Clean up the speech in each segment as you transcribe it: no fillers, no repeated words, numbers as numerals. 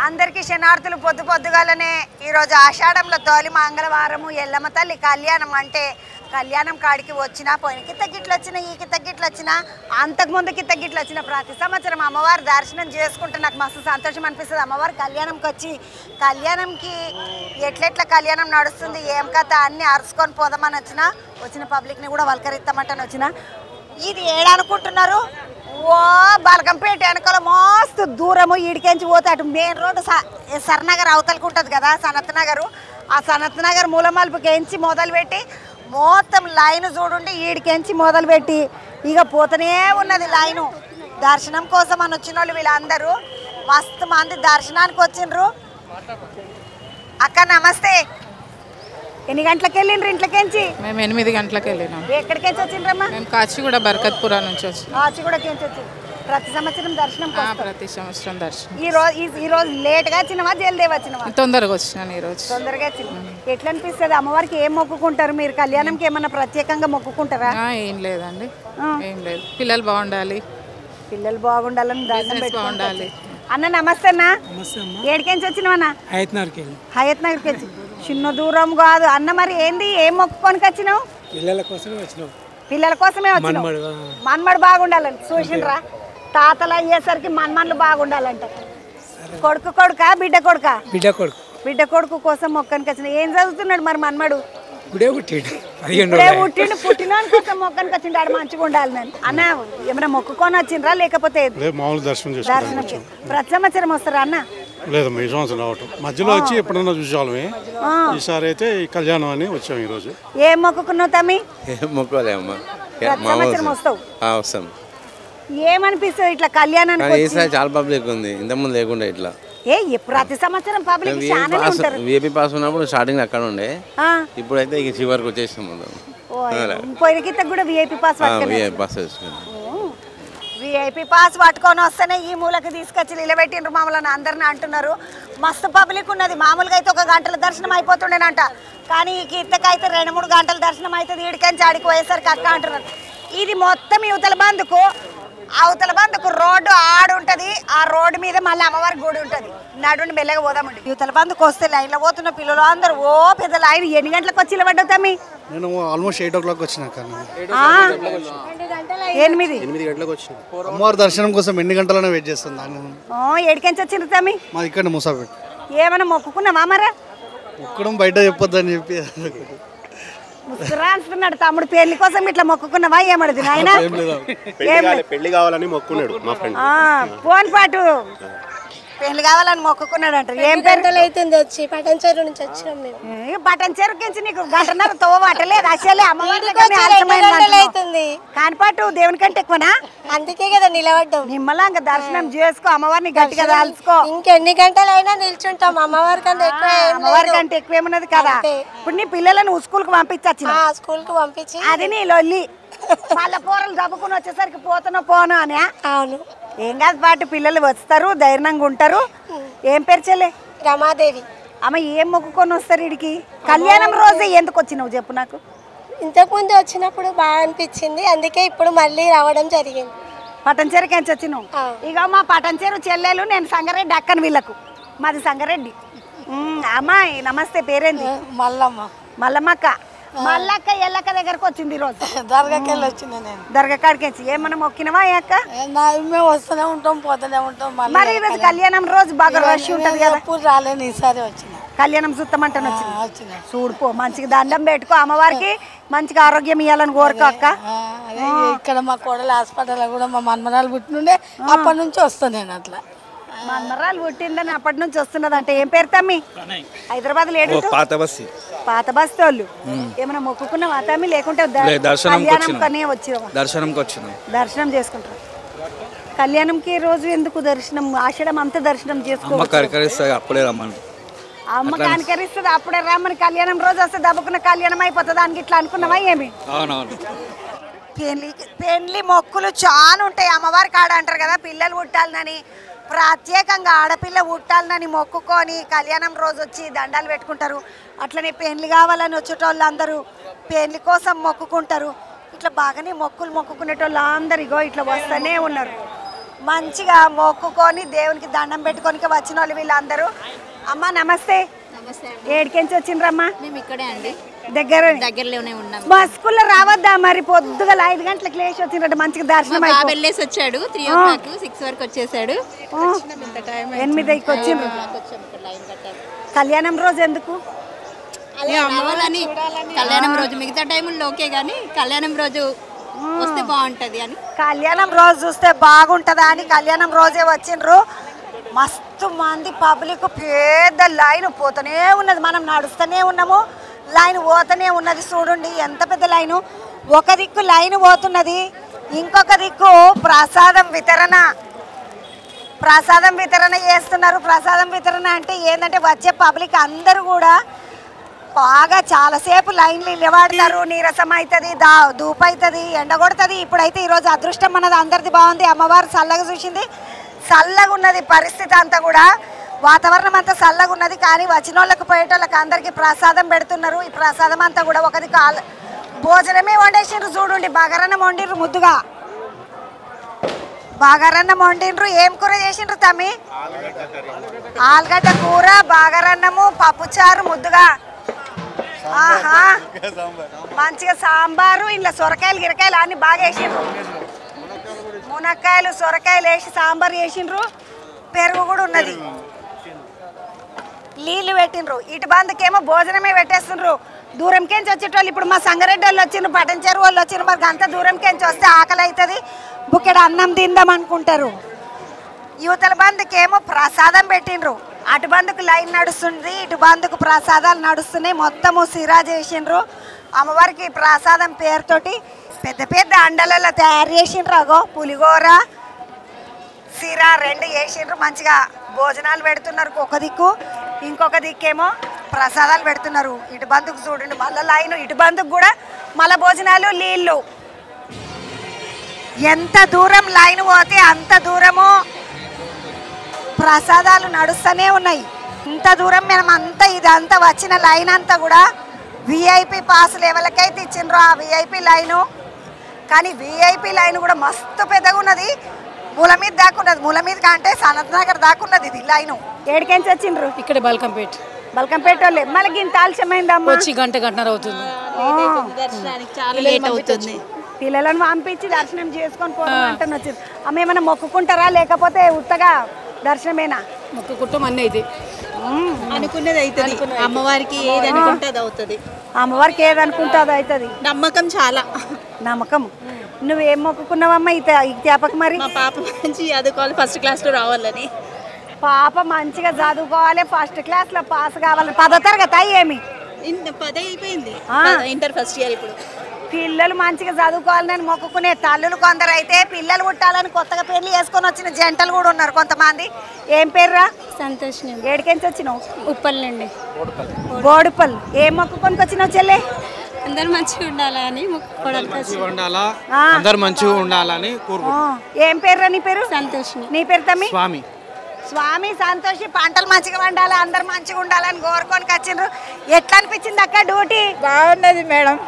అందరికీ శనార్థులు పొద్దుగాలనే ఈరోజు ఆషాఢంలో తొలి మంగళవారము ఎల్లమ్మ తల్లి కళ్యాణం అంటే కళ్యాణం కాడికి వచ్చినా పోయినకి తగ్గిట్లు వచ్చినా ఈకి తగ్గిట్లు వచ్చినా అంతకుముందుకి తగ్గిట్లు వచ్చిన ప్రతి సంవత్సరం అమ్మవారి దర్శనం చేసుకుంటే నాకు మస్తు సంతోషం అనిపిస్తుంది. అమ్మవారి కళ్యాణంకి వచ్చి కళ్యాణంకి ఎట్లెట్లా కళ్యాణం నడుస్తుంది ఏం కథ అన్నీ అరుచుకొని పోదామని వచ్చిన పబ్లిక్ని కూడా వల్కరిస్తామంటని వచ్చిన. ఇది ఏడనుకుంటున్నారు? ఓ బలగంపేట వెనకాల మస్తు దూరము ఈడికెంచి పోతే అటు మెయిన్ రోడ్డు సర్నగర్ అవతలకు ఉంటుంది కదా సనత్ నగరు. ఆ సనత్ నగర్ మూలమలుపుకెంచి మొదలుపెట్టి మొత్తం లైన్ చూడుండి ఈడికెంచి మొదలుపెట్టి ఇక పోతూనే ఉన్నది లైను. దర్శనం కోసం అని వచ్చిన వాళ్ళు వీళ్ళందరూ మస్తు మంది దర్శనానికి వచ్చిండ్రు. అక్క నమస్తే. ఎన్ని గంటలకు వెళ్ళిండ్రు ఇంట్లోకెంచి? మేము 8 గంటలకు వెళ్ళినాం. ఎక్కడికెంచి వచ్చిండ్రమ్మా? మేము కాచిగూడ బర్కత్పురా నుంచి వచ్చి. కాచిగూడకెంచి వచ్చి ప్రతి సంవత్సరం దర్శనం ప్రతి సంవత్సరం దర్శనం. ఈ రోజు లేట్గా వచ్చినవా జల్దీ వచ్చినవా? తొందరగా వచ్చినాను ఈరోజు. తొందరగా వచ్చిన. ఎట్లా అనిపిస్తుంది? అమ్మవారికి ఏం మొక్కుకుంటారు మీరు? కళ్యాణంకి ఏమన్నా ప్రత్యేకంగా మొక్కుకుంటారా? ఏం లేదండి, ఏం లేదు. పిల్లలు బాగుండాలి, పిల్లలు బాగుండాలని దండం బాగుండాలి. అన్న నమస్తే అన్న. ఏడికెంచి వచ్చినవన్నా? హయత్ నగర్కి వచ్చి. చిన్న దూరం కాదు అన్న. మరి ఏంది ఏం మొక్కుకోనికి వచ్చినావు? పిల్లల కోసమే వచ్చినావు. పిల్లల కోసమే వచ్చినావు. మన్మడు బాగుండాలని చూసిండ్రా? తాతలు అయ్యేసరికి మన్మన్లు బాగుండాలంట. కొడుకా బిడ్డ కొడుకా? బిడ్డ కొడుకు కోసం మొక్కనికి వచ్చిన. ఏం చదువుతున్నాడు మరి మన్మడు? పుట్టిన కోసం మొక్కనికి వచ్చిండు. ఆడు మంచిగా ఉండాలి. నేను అన్న ఏమైనా మొక్కుకొని వచ్చిండ్రా లేకపోతే దర్శనం? ప్రతి సంవత్సరం వస్తారా అన్న? లేదు ఈ సంవత్సరం రావటం మధ్యలో వచ్చి ఎప్పుడన్నా చూసామే. ఈసారి అయితే కళ్యాణం అని వచ్చాము ఈ రోజు. ఏం మొక్కుకున్నావు తమ్మి? మొక్కుకోలేమ్మా. వస్తాం. ఏమనిపిస్తుంది ఇట్లా కళ్యాణానికి? చాలా పబ్లిక్ ఉంది, ఇంతకుముందు లేకుండా ఇట్లా. ప్రతి సంవత్సరం పబ్లిక్ విఐపి పాస్ ఉన్నప్పుడు స్టార్టింగ్ అక్కడ ఉండే, ఇప్పుడైతే ఇక చివరికి వచ్చేసాం. పోయినకి కూడా విఐపి పాస్ విఐపి పాస్ పట్టుకొని వస్తేనే ఈ మూలకి తీసుకొచ్చి నిలబెట్టిండ్రు మమ్మల్ని అందరిని అంటున్నారు. మస్తు పబ్లిక్ ఉన్నది. మామూలుగా అయితే 1 గంటల దర్శనం అయిపోతుండేనంట, కానీ ఈ కీర్తకైతే 2-3 గంటల దర్శనం అవుతుంది. ఈడికెంచి ఆడికి పోయేసరికి అక్క అంటున్నారు. ఇది మొత్తం అవతల బందుకు రోడ్డు ఆడుంటది. ఆ రోడ్డు మీద మళ్ళీ అమ్మవారి గుడి ఉంటది. నడుండి మెల్లగా పోదామండి. యువతల బందుకు వస్తే లైన్లో పోతున్న పిల్లలు అందరూ ఓ పెద్ద లైన్. ఎన్ని గంటలకు వచ్చి నిలబడ్డావు తమ్మి? నేను ఆల్మోస్ట్ 8 o'clock వచ్చినా. 8 గంటలకు వచ్చిన. అమ్మవారి దర్శనం కోసం ఎన్ని గంటలనే వెయిట్ చేస్తాను. ఏడికెంచి వచ్చిండ్రు తమ్మి? మాది ఇక్కడ ముసాపేట. ఏమైనా మొక్కుకున్నావా మరా? మొక్కడం బయట చెప్పొద్దని చెప్పి అంటున్నాడు తమ్ముడు. పెళ్లి కోసం ఇట్లా మొక్కుకున్నావా? ఏమడది నాయన? పెళ్లి కావాలని మొక్కున్నాడు మా ఫ్రెండ్. ఫోన్ పాటు పెళ్లి కావాలని మొక్కుకున్నాడు అంట. ఏం పెద్దలు అవుతుంది వచ్చి పటంచేరు నుంచి వచ్చినాం మేము. పటంచేరుకించి నీకు 1:30 తోవట్లేదు అసలే. అమ్మవారి అవుతుంది కానిపాటు దేవుని కంటే ఎక్కువనా? అందుకే కదా నిలబడ్డాం. నిమ్మలంగా దర్శనం చేసుకో, అమ్మవారిని గట్టిగా దాల్చుకో. ఇంకెన్ని గంటలైనా నిల్చుంటాం. అమ్మవారి కంటే ఎక్కువ అమ్మవారి కంటే ఎక్కువ ఏమున్నది కదా. ఇప్పుడు నీ పిల్లలను స్కూల్ కు పంపించచ్చు. స్కూల్ కు పంపించి అది నీ లొల్లి. వాళ్ళ కూరలు దబ్బుకుని వచ్చేసరికి పోను అని. అవును, ఏం కాదు పాటు పిల్లలు వస్తారు, ధైర్యంగా ఉంటారు. ఏం పేరు చెల్లె? రమాదేవి. అమ్మ ఏం మొక్కుకొని వస్తారు ఇడికి? కళ్యాణం రోజే ఎందుకు వచ్చినావు చెప్పు నాకు? ఇంతకుముందు వచ్చినప్పుడు బాగా అనిపించింది, అందుకే ఇప్పుడు మళ్ళీ రావడం జరిగింది. పటంచేరుకి ఎంచి వచ్చినావు? ఇక మా పటంచేరు చెల్లెలు. నేను సంగారెడ్డి అక్కను. వీళ్ళకు మాది సంగారెడ్డి. అమ్మాయి నమస్తే. పేరేంది? మల్లమ్మక్క. మల్లక్క ఎల్లక్క దగ్గరకు వచ్చింది ఈరోజు. దర్గాకి వెళ్ళి వచ్చింది నేను. దర్గా కాడికి వచ్చి ఏమన్నా మొక్కినవా అక్క? మేము వస్తూనే ఉంటాం, పోతూనే ఉంటాం. మరి ఈరోజు కళ్యాణం రోజు బాగా రష్ ఉంటుంది కదా. ఎప్పుడు రాలేను, ఈసారి వచ్చిన. కళ్యాణం చూస్తామంటాను వచ్చింది. చూడుపో మంచిగా దండం పెట్టుకో, అమ్మవారికి మంచిగా ఆరోగ్యం ఇవ్వాలని కోరుకో అక్క. ఇక్కడ మా కోడలు హాస్పిటల్ కూడా మా మన్మరాలు పుట్టినుండే, అప్పటి నుంచి వస్తాను నేను. అట్లా మన్మరాలు పుట్టిందని అప్పటి నుంచి వస్తున్నది అంటే. ఏం పేరు తమ్మి? హైదరాబాద్ లేడు పాత బస్తీ వాళ్ళు. ఏమైనా మొక్కుకున్నావా తమ్మి? లేకుంటే దర్శనం చేసుకుంటారు. కళ్యాణంకి రోజు ఎందుకు దర్శనం? ఆషాఢం అంతా దర్శనం చేసుకో. అమ్మ కనికరిస్తుంది అప్పుడే రమ్మని. కళ్యాణం రోజు వస్తే దబ్బుకున్న కళ్యాణం అయిపోతుంది దానికి. ఇట్లా అనుకున్నావా ఏమి? పెళ్లి మొక్కులు చాలా ఉంటాయి అమ్మవారి కాడ అంటారు కదా. పిల్లలు పుట్టాలని ప్రత్యేకంగా ఆడపిల్ల పుట్టాలని మొక్కుకొని కళ్యాణం రోజు వచ్చి దండాలు పెట్టుకుంటారు. అట్లనే పెళ్లి కావాలని వచ్చేటోళ్ళు అందరూ పెళ్లి కోసం మొక్కుకుంటారు. ఇట్లా బాగానే మొక్కులు మొక్కుకునేటోళ్ళు అందరు ఇగో ఇట్లా వస్తూనే ఉన్నారు. మంచిగా మొక్కుకొని దేవునికి దండం పెట్టుకొని వచ్చిన వాళ్ళు వీళ్ళందరూ. అమ్మ నమస్తే. ఏడికెంచి వచ్చిండ్రమ్మా? మేము ఇక్కడే అండి, దగ్గరలోనే ఉన్నాం. మా స్కూల్లో రావద్దా మరి? పొద్దుగల 5 గంటలకు లేచి వచ్చిండ్రంటే మంచిగా దర్శనం వెళ్ళేసి వచ్చాడు. 3 o'clock 6 వరకు వచ్చేసాడు. 8కి వచ్చిండ్రు. కళ్యాణం రోజు ఎందుకు? కళ్యాణం రోజు మిగతా టైముల్లో ఓకే కానీ కళ్యాణం రోజు వస్తే బాగుంటది అని. కళ్యాణం రోజు చూస్తే బాగుంటుందా అని కళ్యాణం రోజే వచ్చిండ్రు. మస్తు మంది పబ్లిక్, పెద్ద లైన్ పోతూనే ఉన్నది. మనం నడుస్తూనే ఉన్నాము, లైన్ పోతూనే ఉన్నది. చూడండి ఎంత పెద్ద లైను. ఒక దిక్కు లైన్ పోతున్నది, ఇంకొక దిక్కు ప్రసాదం వితరణ చేస్తున్నారు. ప్రసాదం వితరణ అంటే ఏంటంటే వచ్చే పబ్లిక్ అందరూ కూడా బాగా చాలాసేపు లైన్లు నిలబడతారు. నీరసం అవుతుంది, ధూప అవుతుంది, ఎండ కొడుతుంది. ఇప్పుడైతే ఈరోజు అదృష్టం అన్నది అందరిది బాగుంది. అమ్మవారు చల్లగా చూసింది, చల్లగా ఉన్నది పరిస్థితి అంతా కూడా. వాతావరణం అంతా చల్లగా ఉన్నది. కానీ వచ్చిన వాళ్ళకి పోయేటోళ్ళకి అందరికీ ప్రసాదం పెడుతున్నారు. ఈ ప్రసాదం అంతా కూడా ఒకది భోజనమే వండేసిండ్రు. చూడండి బగారన్నం వండిండ్రు, ముద్దుగా బగారన్నం వండిండ్రు. ఏం కూర చేసిండ్రు తమ్మి? ఆలుగడ్డ కూర, బగారన్నము, పప్పుచారు ముద్దుగా. ఆహా, మంచిగా సాంబారు, ఇలా సొరకాయలు గిరకాయలు అన్ని బాగా వేసిండ్రు. మునక్కాయలు సొరకాయలు వేసి సాంబార్ చేసిండ్రు. పెరుగు కూడా ఉన్నది, నీళ్ళు పెట్టిండ్రు. ఇటు బందుకేమో భోజనమే పెట్టేస్తుండ్రు. దూరంకేంచి వచ్చేటోళ్ళు ఇప్పుడు మా సంగారెడ్డి వాళ్ళు వచ్చిండ్రు, పటంచెరు వాళ్ళు వచ్చిండ్రు. మరి అంత దూరంకేంచి వస్తే ఆకలి అవుతుంది, బుక్కెడు అన్నం తిందాం అనుకుంటారు. యువతల బందుకేమో ప్రసాదం పెట్టిండ్రు. అటు బందుకు లైన్ నడుస్తుంది, ఇటు బందుకు ప్రసాదాలు నడుస్తున్నాయి. మొత్తము సిరా చేసిండ్రు. అమ్మవారికి ప్రసాదం పేరుతోటి పెద్ద పెద్ద అండలలో తయారు చేసిండ్రు. అగో పులిగోర, సిరా 2 చేసిండ్రు. మంచిగా భోజనాలు పెడుతున్నారు. ఒక దిక్కు, ఇంకొక దిక్కేమో ప్రసాదాలు పెడుతున్నారు. ఇటు బందుకు చూడండి మళ్ళీ లైన్, ఇటు బందుకు కూడా మళ్ళీ భోజనాలు, నీళ్ళు. ఎంత దూరం లైన్ పోతే అంత దూరము ప్రసాదాలు నడుస్తూనే ఉన్నాయి. ఇంత దూరం మేము అంతా ఇదంతా వచ్చిన లైన్ అంతా కూడా విఐపి పాసులు ఎవరికైతే ఇచ్చిండ్రో ఆ విఐపి లైను. కానీ విఐపి లైన్ కూడా మస్తు పెద్దగా ఉన్నది. మూల మీద దాకున్నది, మూల మీద కంటే సనత్ నగర్ దాకున్నది ఇది లైను. ఏడికెంచి వచ్చిండ్రు? ఇక్కడ బల్కంపేట వాళ్ళే. మళ్ళీ ఇంత ఆలస్యమైందమ్మా? వచ్చి గంటన్నర అవుతుంది. దర్శనానికి చాలా లేట్ అవుతుంది. పిల్లలను పంపించి దర్శనం చేసుకొని పోవడం వచ్చింది. అమ్మ ఏమైనా మొక్కుకుంటారా లేకపోతే ఉత్తగా దర్శనమేనా? మొక్కుకుంటాం అన్నీ అయితే అనుకున్నది అవుతుంది. అమ్మవారికి ఏది అనుకుంటే అది అవుతుంది. అమ్మవారికి ఏది అనుకుంటే అది అవుతుంది. నమ్మకం, చాలా నమ్మకం. నువ్వేం మొక్కుకున్నావమ్మా ఈ జ్ఞాపకం? మరి మా పాప మంచి చదువుకోవాలి, ఫస్ట్ క్లాస్లో రావాలని. పాప మంచిగా చదువుకోవాలి, ఫస్ట్ క్లాస్లో పాస్ కావాలి. 10వ తరగతి ఏమి? 10 అయిపోయింది, ఇంటర్ ఫస్ట్ ఇయర్. ఇప్పుడు పిల్లలు మంచిగా చదువుకోవాలని మొక్కుకునే తల్లులు కొందరు అయితే పిల్లలు పుట్టాలని కొత్తగా పేర్లు వేసుకొని వచ్చిన జంటలు కూడా ఉన్నారు కొంతమంది. ఏం పేరురా? సంతోష్. ఏడికెంచి వచ్చినావు? ఉప్పల్ అండి. బోడుపల్. ఏం మొక్కుకొని వచ్చినావు చెల్లె? అందరు మంచిగా ఉండాలని అందరు మంచిగా ఉండాలని కోరుకుంటున్నాం. ఏం పేరురా నీ పేరు? సంతోష్. నీ పేరు తమ్మి? స్వామి. స్వామి సంతోషి. పంటలు మంచిగా వండాలి, అందరు మంచిగా ఉండాలని కోరుకొని వచ్చిండ్రు. ఎట్లా అనిపించింది అక్క డ్యూటీ? బాగున్నది మేడం.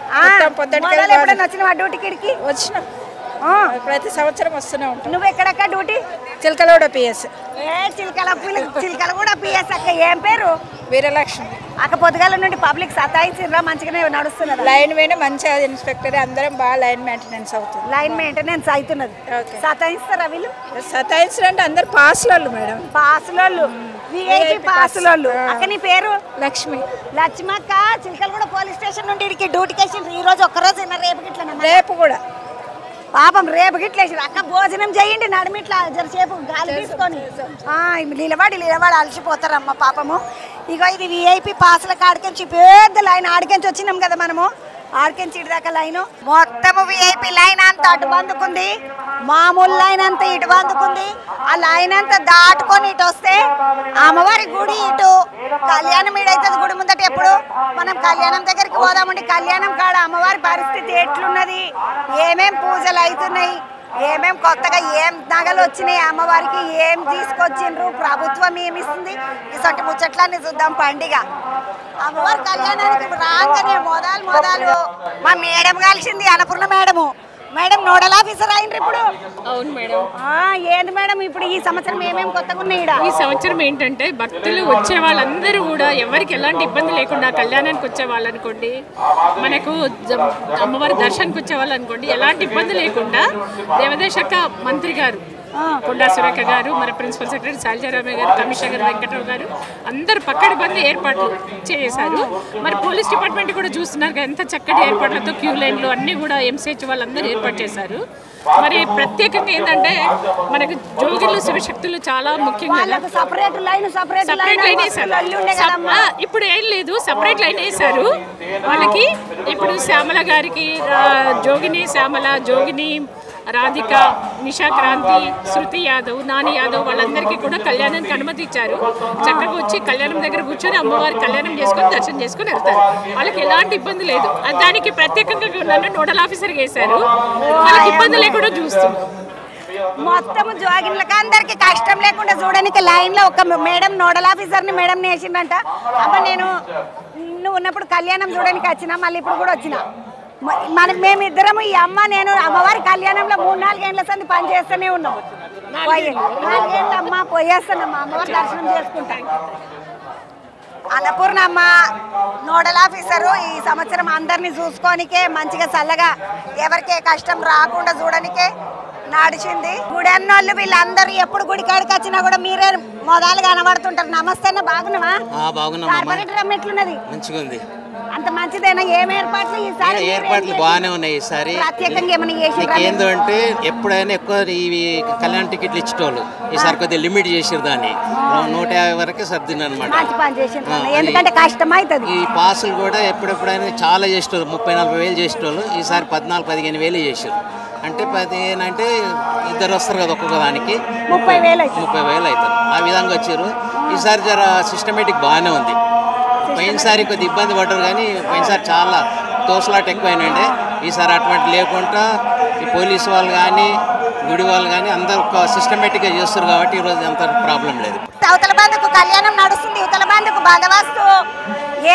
ఎప్పుడైనా వచ్చినావా డ్యూటీకి? వచ్చినాం, ప్రతి సంవత్సరం వస్తూనే ఉంటాం. నువ్వు ఎక్కడక్క డ్యూటీ? చిలకలగూడ పిఎస్. చిలకల కూడా పిఎస్. అక్క ఏం పేరు? వీరలక్ష్మి. అక్క పొద్దుగాల నుండి పబ్లిక్ సతాయించిర్రా? మంచిగానే నడుస్తున్నది లైన్ మీద మంచిగా ఇన్స్పెక్టర్ అందరం బాగా లైన్ మెయింటెనెన్స్ అవుతుంది. లైన్ మెయింటెనెన్స్ అవుతున్నది. సతాయిస్తారా వీళ్ళు? సతాయించడం అందరు పాసులోళ్ళు మేడం. పాసులోళ్ళు, విఐపి పాసులోళ్ళు. అక్క నీ పేరు? లక్ష్మి. లక్ష్మక్క. చిలకలు కూడా పోలీస్ స్టేషన్ నుండి ఇడికి డ్యూటీకి వేసిండ్రు. ఈ రోజు ఒక్కరోజు రేపు గిట్ల? రేపు కూడా పాపం రేపు గిట్ల వేసిండ్రు. అక్క భోజనం చేయండి నడిమిట్లా జరసేపు గాలి తీసుకొని. నిలబడి అలసిపోతారమ్మ పాపము. ఇగో ఇది విఐపి పాసుల కాడికెంచి పెద్ద లైన్. ఆడికెంచి వచ్చినాం కదా మనము, ఆడికెంచి ఇటు దాకా లైన్. మొత్తము విఐపి లైన్ అంతా అటు బందుకుంది, మామూలు లైన్ అంతా ఇటు బందుకుంది. ఆ లైన్ అంతా దాటుకొని ఇటు వస్తే అమ్మవారి గుడి ఇటు. కళ్యాణం ఈడైతుంది గుడి ముందట. ఎప్పుడు మనం కళ్యాణం దగ్గరికి పోదామండి. కళ్యాణం కాడ అమ్మవారి పరిస్థితి ఎట్లున్నది, ఏమేం పూజలు అవుతున్నాయి, ఏమేం కొత్తగా ఏం నగలు వచ్చినాయి, అమ్మవారికి ఏం తీసుకొచ్చిండ్రు, ప్రభుత్వం ఏమిస్తుంది, ఇసొంటి ముచ్చట్లన్నీ చూద్దాం. పండుగ అమ్మవారి కళ్యాణానికి రాగానే మొదలు మా మేడం కలిసింది, Annapurna madam. Madam nodal officer అయినరు ఇప్పుడు. అవును మేడం. ఏంది మేడం ఇప్పుడు ఈ సంవత్సరం ఏమేమి కొత్తగా ఉన్నాయి? ఈ సంవత్సరం ఏంటంటే భక్తులు వచ్చే వాళ్ళందరూ కూడా ఎవరికి ఎలాంటి ఇబ్బంది లేకుండా కళ్యాణానికి వచ్చే వాళ్ళు అనుకోండి, మనకు అమ్మవారి దర్శనానికి వచ్చే వాళ్ళు అనుకోండి, ఎలాంటి ఇబ్బంది లేకుండా దేవాదాయ శాఖ మంత్రి గారు కొండా సురేఖ గారు, మన ప్రిన్సిపల్ సెక్రటరీ శైలజారామయ్య గారు, కమిషనర్ వెంకటరావు గారు అందరూ పక్కడబంది ఏర్పాట్లు చేశారు. మరి పోలీస్ డిపార్ట్మెంట్ కూడా చూస్తున్నారు ఎంత చక్కటి ఏర్పాట్లతో క్యూ లైన్లు అన్నీ కూడా ఎంసీహెచ్ వాళ్ళందరూ ఏర్పాటు చేశారు. మరి ప్రత్యేకంగా ఏంటంటే మనకు జోగిళ్ళు శివశక్తులు చాలా ముఖ్యంగా సపరేట్ లైన్ వేశారు. ఇప్పుడు ఏం లేదు, సపరేట్ లైన్ వేశారు వాళ్ళకి. ఇప్పుడు శ్యామల గారికి జోగిని శ్యామల, జోగిని రాధిక, నిషా క్రాంతి, శృతి యాదవ్, నాని యాదవ్ వాళ్ళందరికీ కూడా కళ్యాణానికి అనుమతి ఇచ్చారు. చక్కగా వచ్చి కళ్యాణం దగ్గర కూర్చొని అమ్మవారి కళ్యాణం చేసుకొని దర్శనం చేసుకొని వెళ్తారు. వాళ్ళకి ఎలాంటి ఇబ్బంది లేదు. దానికి ప్రత్యేకంగా నన్ను నోడల్ ఆఫీసర్గా వేశారు. వాళ్ళకి ఇబ్బంది లేకుండా చూస్తున్నారు. మొత్తం జోగిన్లకు అందరికి కష్టం లేకుండా చూడడానికి లైన్ లో ఒక మేడం నోడల్ ఆఫీసర్ ని మేడం వేసిందంట. అమ్మ నేను నువ్వు ఉన్నప్పుడు కళ్యాణం చూడడానికి వచ్చినా, మళ్ళీ ఇప్పుడు కూడా వచ్చిన. మేమిద్దరము ఈ అమ్మ నేను అమ్మవారి కళ్యాణంలో 3-4 గంటల సంది పని చేస్తూనే ఉన్నాం. 4 గంటల అమ్మ పోయేస్తానమ్మా అమ్మవారి దర్శనం చేసుకుంటాం. అన్నపూర్ణమ్మ నోడల్ ఆఫీసరు ఈ సంవత్సరం అందరినీ చూసుకోనికే మంచిగా చల్లగా ఎవరికే కష్టం రాకుండా చూడనికే నడిచింది. గుడి అన్నోళ్ళు వీళ్ళందరూ ఎప్పుడు గుడి కాడికి వచ్చినా కూడా మీరే మొదలు కనబడుతుంటారు. నమస్తే అన్న, బాగున్నావా? కార్పొరేటర్ ఎట్లున్నది? మంచిగా ఉంది. అంత మంచిదేనా? ఏం ఏర్పాట్లు ఈసారి? ఏర్పాట్లు బాగానే ఉన్నాయి. ఈసారి ప్రత్యేకంగా ఏమైనా చేసి ఏంటంటే ఎప్పుడైనా ఎక్కువ ఇవి కళ్యాణ టికెట్లు ఇచ్చేటోళ్ళు ఈసారి కొద్దిగా లిమిట్ చేసారు. దాన్ని 150 వరకే సర్దిన అనమాట. ఎందుకంటే కష్టం అవుతుంది. ఈ పాసులు కూడా ఎప్పుడెప్పుడైనా చాలా చేసేటోళ్ళు 30-40 వేలు చేసేటోళ్ళు ఈసారి 14-15 వేలు చేసారు. అంటే 15 అంటే ఇద్దరు వస్తారు కదా ఒక్కొక్క దానికి 30 వేలు అవుతారు. ఆ విధంగా వచ్చారు. ఈసారి జర సిస్టమేటిక్ బాగానే ఉంది. పోయినసారి కొద్ది ఇబ్బంది పడ్డారు కానీ పోయినసారి చాలా తోసలాట ఎక్కువైనండి. ఈసారి అటువంటి లేకుండా ఈ పోలీసు వాళ్ళు కానీ గుడి వాళ్ళు కానీ అందరూ ఒక సిస్టమేటిక్గా చేస్తారు కాబట్టి ఈరోజు అంత ప్రాబ్లం లేదు. అవతల బంధుకు కళ్యాణం నడుస్తుంది, ఇవతల బంధుకు బందోబస్తు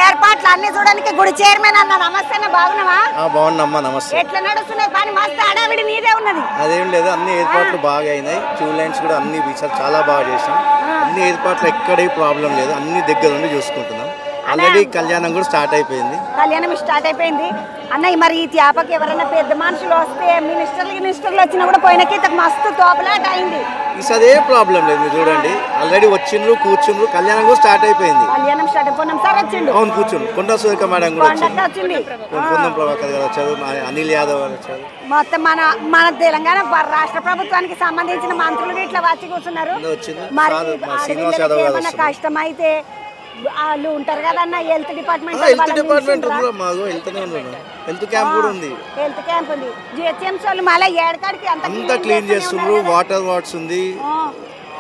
ఏర్పాట్లు అన్ని చూడడానికి గుడి చైర్మన్ అన్న. నమస్తే అన్న, బాగున్నావా? బాగున్నామ్మా, నమస్తే. ఎట్లా నడుస్తున్నాయి పని? మస్తు హడావిడి నీదే ఉన్నది. అదేం లేదు, అన్ని ఏర్పాట్లు బాగా అయినాయి. క్యూ లైన్స్ కూడా అన్ని చాలా బాగా చేసాం. అన్ని ఏర్పాట్లు ఎక్కడే ప్రాబ్లం లేదు. అన్ని దగ్గర నుండి చూసుకుంటున్నాం. ఆల్రెడీ కళ్యాణం కూడా స్టార్ట్ అయిపోయింది. కళ్యాణం స్టార్ట్ అయిపోయింది అన్నయ్య. మరి ఈ త్యాపకి ఎవరైనా పెద్ద మనుషులు వస్తే మినిస్టర్లు వచ్చినా కూడా పోయినకి మస్తు తోపలాట అయింది. ఈసారి ఏ ప్రాబ్లం లేదు. మీరు చూడండి, ఆల్రెడీ వచ్చిండ్రు, కూర్చుండ్రు. కళ్యాణం కూడా స్టార్ట్ అయిపోయింది. కళ్యాణం స్టార్ట్ అయిపోయినాం సార్ వచ్చిండు. అవును, కూర్చుండు. కొండా సురేఖ మేడం కూడా వచ్చింది. పొన్నం ప్రభాకర్ గారు వచ్చారు, అనిల్ యాదవ్ గారు వచ్చారు. మొత్తం మన తెలంగాణ రాష్ట్ర ప్రభుత్వానికి సంబంధించిన మంత్రులు ఇట్లా వచ్చి కూర్చున్నారు. శ్రీనివాస్ యాదవ్ గారు కష్టం అయితే వాళ్ళు ఉంటారు కదన్న హెల్త్ డిపార్ట్మెంట్. హెల్త్ క్యాంప్ కూడా ఉంది. హెల్త్ క్యాంప్ ఉంది. జిహెచ్ఎంసీ వాళ్ళు మళ్ళీ ఏడకాడికి అంతా క్లీన్ చేస్తున్నారు. వాటర్ వాట్స్ ఉంది.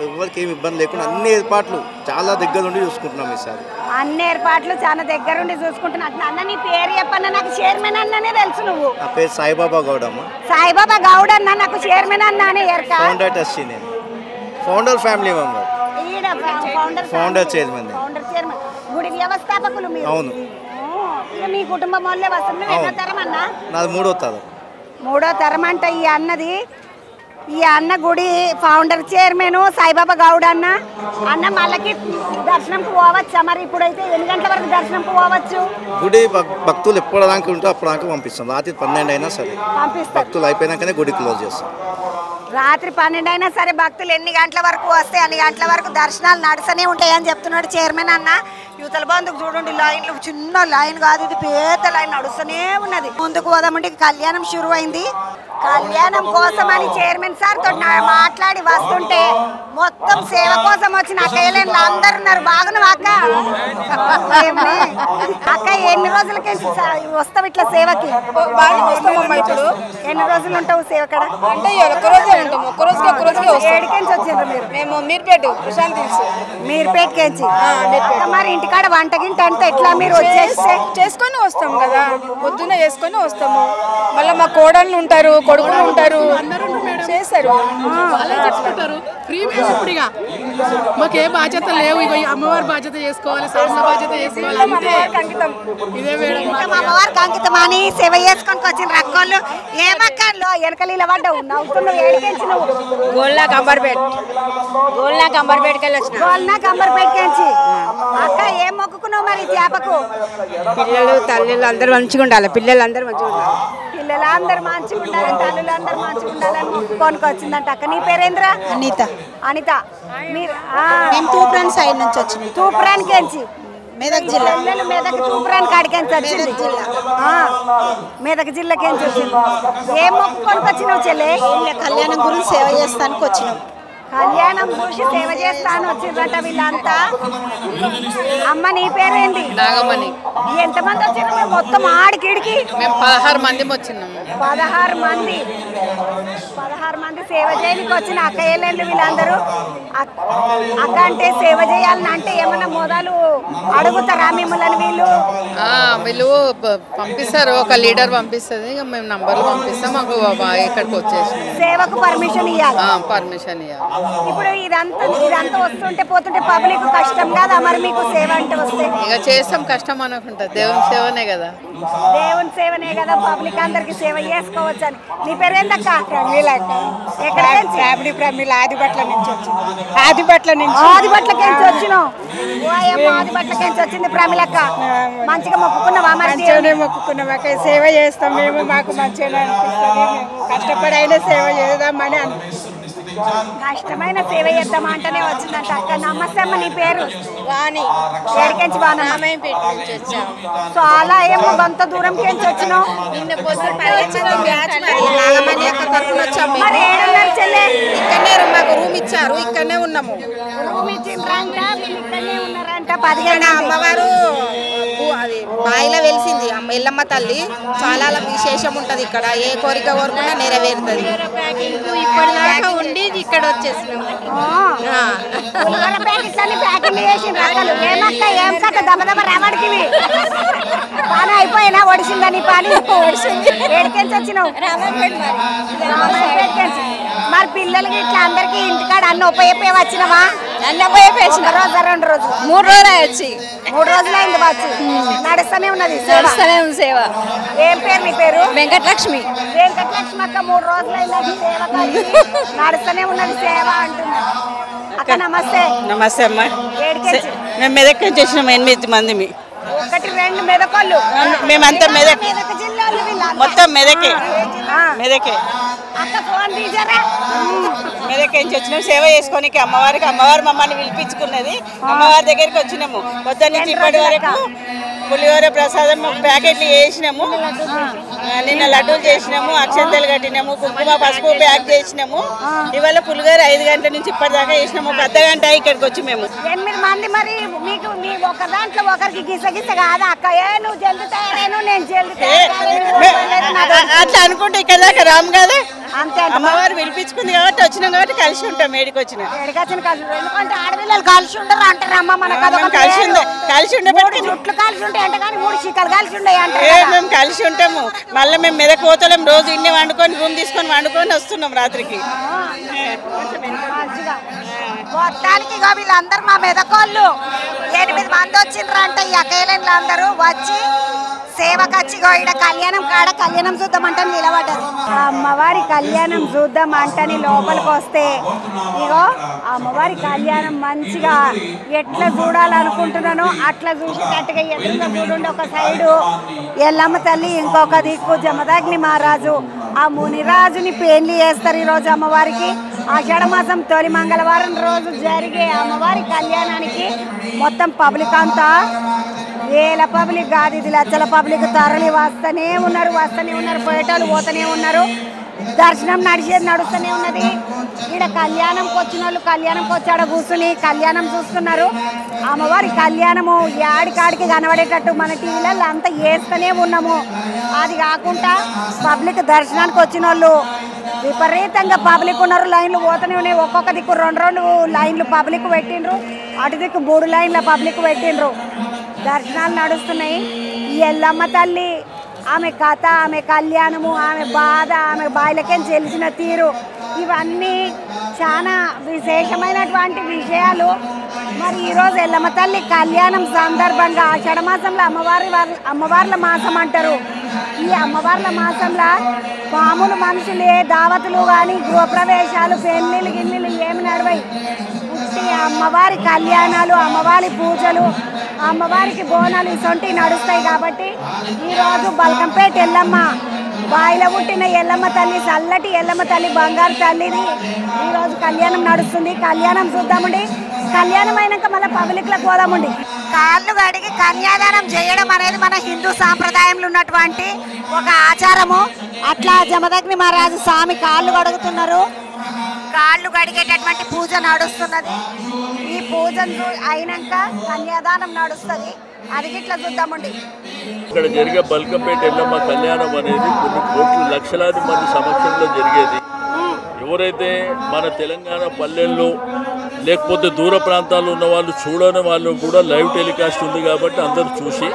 ఎవరికి ఏమి ఇబ్బంది లేకుండా అన్ని ఏర్పాట్లు చాలా దగ్గర నుండి చూసుకుంటున్నాం. ఈసారి అన్ని ఏర్పాట్లు చాలా దగ్గర నుండి చూసుకుంటున్నా. అన్న నీ పేరు చెప్పన్న, నాకు చైర్మన్ అన్ననే తెలుసు. నువ్వు? నా పేరు సాయిబాబా గౌడ్ అమ్మ. సాయిబాబా గౌడ్ అన్న, నాకు చైర్మన్ అన్నానే ఎరక. ఫౌండర్ ట్రస్టీ నేను, founder family member, founder chairman. గుడి వ్యవస్థాపకులు మీరు? అవును. మీ కుటుంబం వాళ్ళే వస్తుంది. ఎన్నో తరం అన్న? నాది 3వ తరం. 3వ తరం అంటే ఈ అన్న గుడి ఫౌండర్ చైర్మన్ సాయిబాబా గౌడ్ అన్న. అన్న మళ్ళీ దర్శనంకు పోవచ్చా? మరి ఇప్పుడైతే ఎన్ని గంటల వరకు దర్శనంకు పోవచ్చు? గుడి భక్తులు ఎప్పటిదాకా ఉంటే అప్పటిదాకా పంపిస్తాం. రాత్రి 12 అయినా సరే పంపిస్తాం. భక్తులు అయిపోయినాకనే గుడి క్లోజ్ చేస్తాం. రాత్రి 12 అయినా సరే భక్తులు ఎన్ని గంటల వరకు వస్తే అన్ని గంటల వరకు దర్శనాలు నడుస్తూనే ఉంటాయి అని చెప్తున్నాడు చైర్మన్ అన్న. యువతల బంధుకు చూడండి, లైన్లు చిన్న లైన్ కాదు, ఇది పెద్ద లైన్ నడుస్తూనే ఉన్నది. ముందుకు పోదామంటే కళ్యాణం షురు అయింది. కళ్యాణం కోసం అని చైర్మన్ సార్ తో మాట్లాడి వస్తుంటే మొత్తం సేవ కోసం వచ్చిన అక్కయ్యలు అందరు ఉన్నారు. బాగున్నావు అక్క? అక్క ఎన్ని రోజులకి వస్తావు ఇట్లా సేవకి? ఇప్పుడు ఎన్ని రోజులు ఉంటావు సేవ కడ? అంటే ఒక్కరోజే ఉంటాం. ఒక్కరోజుకి ఏడికెంచి వచ్చిండ్రు మీరు? మేము మీర్పేట ప్రశాంత్ తెలుసు. మీర్పేటకెంచి. మరి ఇంటికాడ వంట గింట అంటే ఎట్లా మీరు వచ్చేస్తే? చేసుకొని వస్తాం కదా, పొద్దున్న చేసుకొని వస్తాము. మళ్ళీ మా కోడళ్ళు ఉంటారు, కొడుకులు ఉంటారు, చేస్తారు. ఇప్పుడు ఇక మాకే బాధ్యత లేవు, ఇక అమ్మవారి బాధ్యత చేసుకోవాలి, సాధన బాధ్యత చేసుకోవాలి. ఇదే మేడం అమ్మవారికి అంకితం అని సేవ చేసుకొని వచ్చిన రక్కోళ్ళు ఏమక్కర్లో వెనకలీల పడ్డావు నవ్వుతున్నావు ఏడికెంచి నువ్వు గోల్లా కంబర్పేట్ వెళ్ళి వచ్చిన గోల్నా కంబర్పేటకెంచి అక్క ఏం మొక్కుకున్నావు మరి చేపకు పిల్లలు తల్లిలు అందరూ మంచిగా ఉండాలి, పిల్లలు అందరూ మంచిగా ఉండాలి. పిల్లలందరూ మంచిగా ఉండాలని తల్లులు అందరూ మంచిగా ఉండాలని మొక్కుకోనికి వచ్చిందంట. అక్క నీ పేరేంద్ర? అనిత. అనిత. మీరు మేము తూప్రాన్ సైడ్ నుంచి వచ్చినాం. తూప్రాన్కెంచి మెదక్ జిల్లా. పిల్లలు మెదక్ తూప్రాన్ కాడికెంచి వచ్చింది. మెదక్ జిల్లాకెంచి వచ్చింది. ఏం మొక్కుకోనికి వచ్చినావు చెల్లె? కళ్యాణం గురించి సేవ చేస్తానికి వచ్చినాం. కళ్యాణం చూసి సేవ చేస్తాను వచ్చిందంట వీళ్ళంతా. అమ్మ నీ పేరేంటి? నాగమణి. ఎంతమంది వచ్చినారు మొత్తం ఆడికిడికి? మేము 16 మంది వచ్చినాము. 16 మంది సేవ చేయడానికి వచ్చిన అక్కయ్యలండి వీళ్ళందరూ. అక్క అంటే సేవ చేయాలని అంటే ఏమన్నా మొదలు అడుగుతారా మిమ్మల్ని? వీళ్ళు పంపిస్తారు, ఒక లీడర్ పంపిస్తుంది, ఇక మేము నంబర్లు పంపిస్తాం, మాకు ఇక్కడికి వచ్చేసి సేవకు పర్మిషన్ ఇవ్వాలి. పర్మిషన్ ఇవ్వాలి. ఇప్పుడు ఇదంతా వస్తుంటే పోతుంటే పబ్లిక్ కష్టం కదా మరి మీకు సేవ అంటే వస్తే? ఇక చేస్తాం, కష్టం అనుకుంటా, దేవుని సేవనే కదా. దేవుని సేవనే కదా, పబ్లిక్ అందరికి సేవ చేసుకోవచ్చు అని. నీ పేరేందక్క? ఆదిపట్ల నుంచి వచ్చినావు. ఆదిపట్లకెంచి వచ్చింది ప్రమిళక్క. మంచిగా మొక్కుకున్నావా? మరి మొక్కుకున్నాం, సేవ చేస్తాం మేము, మాకు మంచిగా అనిపిస్తుంది, కష్టపడి అయినా సేవ చేద్దామని అనిపిస్తుంది. కష్టమైన సేవ చేద్దామా అంటేనే వచ్చిందంట. అక్క నమస్తే అమ్మ. నీ పేరు? ఎడికెంచి చాలా ఏమో అంత దూరంకెంచి వచ్చినావు? మరి ఏడున్నారు చెల్లె? ఇక్కడనే మాకు రూమ్ ఇచ్చారు, ఇక్కడనే ఉన్నాము. రూమ్ ఇచ్చిండ్రంట, ఇక్కడనే ఉన్నారంట. 15 అమ్మవారు అది బాయిలో వెలిసింది ఎల్లమ్మ తల్లి. చాలా విశేషం ఉంటది ఇక్కడ, ఏ కోరిక కోరుకున్నా నెరవేరుతుంది. ఇప్పటిదాకా ఉండి ఇక్కడ వచ్చేసినాం. ఏమక్క ఏం కథ దమదమ రావడికి పని అయిపోయినా ఒడిసిందని పని ఏడికెంచి వచ్చినావు? మరి పిల్లలకి ఇట్లా అందరికి ఇంటికాడ అన్న ఉపయోగ వచ్చినవా? అన్న ఉపయోగ రోజు 2 రోజులు 3 రోజులు వచ్చి 3 రోజులైంది వచ్చి నడుస్తూనే ఉన్నది సేవ. ఏం పేరు? నీ పేరు? వెంకటలక్ష్మి. వెంకటలక్ష్మి అక్క. 3 రోజులైంది సేవ నడుస్తూనే ఉన్నది సేవ అంటున్నా. అక్క నమస్తే. నమస్తే అమ్మా. ఏడికెంచి? మేము మెదక్ నుంచి వచ్చినాం, 8 మంది. 1 2 మెదకోళ్ళు? మేమంతా మెదక్, మెదక్ జిల్లాలో మొత్తం మెదకే. అక్క ఫోన్ తీసారా? మెదక్ నుంచి వచ్చినాం సేవ చేసుకోనికి అమ్మవారికి. అమ్మవారు మమ్మల్ని పిలిపించుకున్నది, అమ్మవారి దగ్గరికి వచ్చినాము. పొద్దున్న నుంచి ఇప్పటి వరకు పులిహోర ప్రసాదం ప్యాకెట్లు చేసినాము, నిన్న లడ్డూలు చేసినాము, అక్షంతలు కట్టినాము, కుంకుమ పసుపు ప్యాక్ చేసినాము. ఇవాళ పులిహోర 5 గంటల నుంచి ఇప్పటిదాకా చేసినాము. ఒక అర్ధగంట ఇక్కడికి వచ్చి మేము 8 మంది. మరి మీకు మీ ఒక దాంట్లో ఒకరికి గిస కాదా అక్క? నువ్వు జల్ది తయారైన నేను జల్ది అట్లా అనుకుంటే ఇక్కడ దాకా రాము కదా. అంతే, అమ్మవారు పిలిపించుకుంది కాబట్టి వచ్చినాం, కాబట్టి కలిసి ఉంటాం. ఏడికి వచ్చిన ఎందుకంటే ఆడపిల్లలు కలిసి ఉండరు అంటారమ్మ. మనకు కలిసి ఉండేప్పటికీ చుట్లు కలిసి ఉంటాయి అంటే కానీ 3 చిక్కలు కలిసి ఉంటాయి అంటే మేము కలిసి ఉంటాము. మళ్ళీ మేము మెదక్ పోతలేం, రోజు ఇన్ని వండుకొని రూమ్ తీసుకొని వండుకొని వస్తున్నాం రాత్రికి. మొత్తానికి వీళ్ళందరూ మా మెదకోళ్ళు 8 మంది వచ్చిండ్రంట. ఈ అక్కయ్యలు అందరూ వచ్చి సేవకు వచ్చి ఇక్కడ కళ్యాణం కాడ కళ్యాణం చూద్దాం అంటే నిలబడ్డారు. అమ్మవారి కళ్యాణం చూద్దాం అంటని లోపలికి వస్తే ఇగో అమ్మవారి కళ్యాణం మంచిగా ఎట్లా చూడాలనుకుంటున్నానో అట్లా చూసేటట్టుగా ఎదురుగా చూడండి. ఒక సైడు ఎల్లమ్మ తల్లి, ఇంకొక దిక్కు జమదగ్ని మహారాజు. ఆ మునిరాజుని పెళ్లి చేస్తారు ఈరోజు అమ్మవారికి. ఆషాఢ మాసం తొలి మంగళవారం రోజు జరిగే అమ్మవారి కళ్యాణానికి మొత్తం పబ్లిక్ అంతా వేల పబ్లిక్ కాదు, ఇది లక్షల పబ్లిక్ తరలి వస్తూనే ఉన్నారు. పోయేటోళ్ళు పోతూనే ఉన్నారు. దర్శనం నడుస్తూనే ఉన్నది. ఇక్కడ కళ్యాణంకి వచ్చిన వాళ్ళు కళ్యాణంకి వచ్చి ఆడ కూర్చుని కళ్యాణం చూస్తున్నారు. అమ్మవారి కళ్యాణము యాడికాడికి కనబడేటట్టు మన టీవీలలో అంతా వేస్తూనే ఉన్నాము. అది కాకుండా పబ్లిక్ దర్శనానికి వచ్చిన వాళ్ళు విపరీతంగా పబ్లిక్ ఉన్నారు. లైన్లు పోతూనే ఉన్నాయి. ఒక్కొక్క దిక్కు 2 లైన్లు పబ్లిక్ పెట్టిండ్రు, అటు దిక్కు 3 లైన్ల పబ్లిక్ పెట్టిండ్రు. దర్శనాలు నడుస్తున్నాయి. ఈ ఎల్లమ్మ తల్లి ఆమె కథ, ఆమె కళ్యాణము, ఆమె బాధ, ఆమె బాయిలకేం తెలిసిన తీరు ఇవన్నీ చాలా విశేషమైనటువంటి విషయాలు. మరి ఈరోజు ఎల్లమ్మ తల్లి కళ్యాణం సందర్భంగా ఆషాఢ మాసంలో అమ్మవార్ల మాసం అంటారు. ఈ అమ్మవార్ల మాసంలో మామూలు మనుషులే దావతులు కానీ గృహప్రవేశాలు పెళ్ళిళ్ళు గిన్నెలు ఏమి నడవయి. అమ్మవారి కళ్యాణాలు, అమ్మవారి పూజలు, అమ్మవారికి బోనాలు ఇసొంటివి నడుస్తాయి. కాబట్టి ఈరోజు బల్కంపేట ఎల్లమ్మ బాయిల పుట్టిన ఎల్లమ్మ తల్లి, చల్లటి ఎల్లమ్మ తల్లి, బంగారు తల్లిది ఈరోజు కళ్యాణం నడుస్తుంది. కళ్యాణం చూద్దామండి. కళ్యాణం అయినాక మళ్ళీ పబ్లిక్లకు పోదామండి. కాళ్ళు కడిగి కన్యాదానం చేయడం అనేది మన హిందూ సాంప్రదాయంలో ఉన్నటువంటి ఒక ఆచారము. అట్లా జమదగ్ని మహారాజు స్వామి కాళ్ళు కడుగుతున్నారు. కాళ్ళు కడిగేటటువంటి పూజ నడుస్తున్నది. ఈ పూజ అయినాక కన్యాదానం నడుస్తుంది. అది ఇట్లా చూద్దామండి. ఇక్కడ జరిగే బల్కంపేట ఎల్లమ్మ కళ్యాణం అనేది కొన్ని కోట్ల లక్షలాది మంది సమక్షంలో జరిగేది. ఎవరైతే మన తెలంగాణ పల్లెల్లో లేకపోతే దూర ప్రాంతాల్లో ఉన్న వాళ్ళు చూడని వాళ్ళు కూడా లైవ్ టెలికాస్ట్ ఉంది కాబట్టి అందరూ చూసి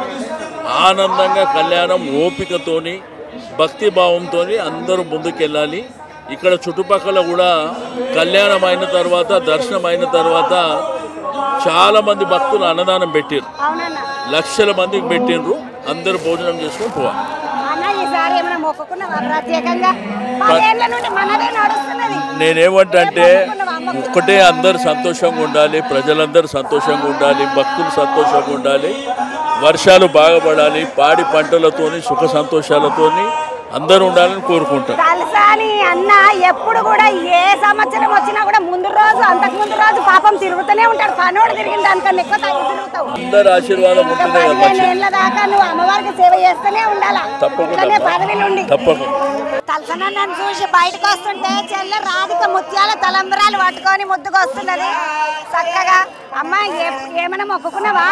ఆనందంగా కళ్యాణం ఓపికతోని భక్తిభావంతో అందరూ ముందుకెళ్ళాలి. ఇక్కడ చుట్టుపక్కల కూడా కళ్యాణం అయిన తర్వాత, దర్శనం అయిన తర్వాత చాలామంది భక్తులు అన్నదానం పెట్టారు. లక్షల మందికి పెట్టిండ్రు. అందరూ భోజనం చేసుకొని పోవాలి. నేనేమంటే ఒక్కటే, అందరు సంతోషంగా ఉండాలి, ప్రజలందరూ సంతోషంగా ఉండాలి, భక్తులు సంతోషంగా ఉండాలి, వర్షాలు బాగా పడాలి, పాడి పంటలతోని సుఖ సంతోషాలతోని అందరూ ఉండాలని కోరుకుంటారు. కలసాని అన్న ఎప్పుడు కూడా ఏ సంవత్సరం వచ్చినా కూడా ముందు రోజు అంతకు ముందు రోజు పాపం తిరుగుతూనే ఉంటాడు. పనోడు తిరిగిన దానికన్నా ఎక్కువ తిరుగుతావు. అందరు ఆశీర్వాదం ఉంటుంది. దాకా నువ్వు అమ్మవారికి సేవ చేస్తూనే ఉండాలా. తప్పకుండా పదవి నుండి తప్పకుండా. తలసనన్నను చూసి బయటకు వస్తుంటే చెల్లె రాధిక ముత్యాల తలంబరాలు పట్టుకొని ముద్దుకు వస్తున్నది. చక్కగా అమ్మ ఏమైనా మొక్కుకున్నావా?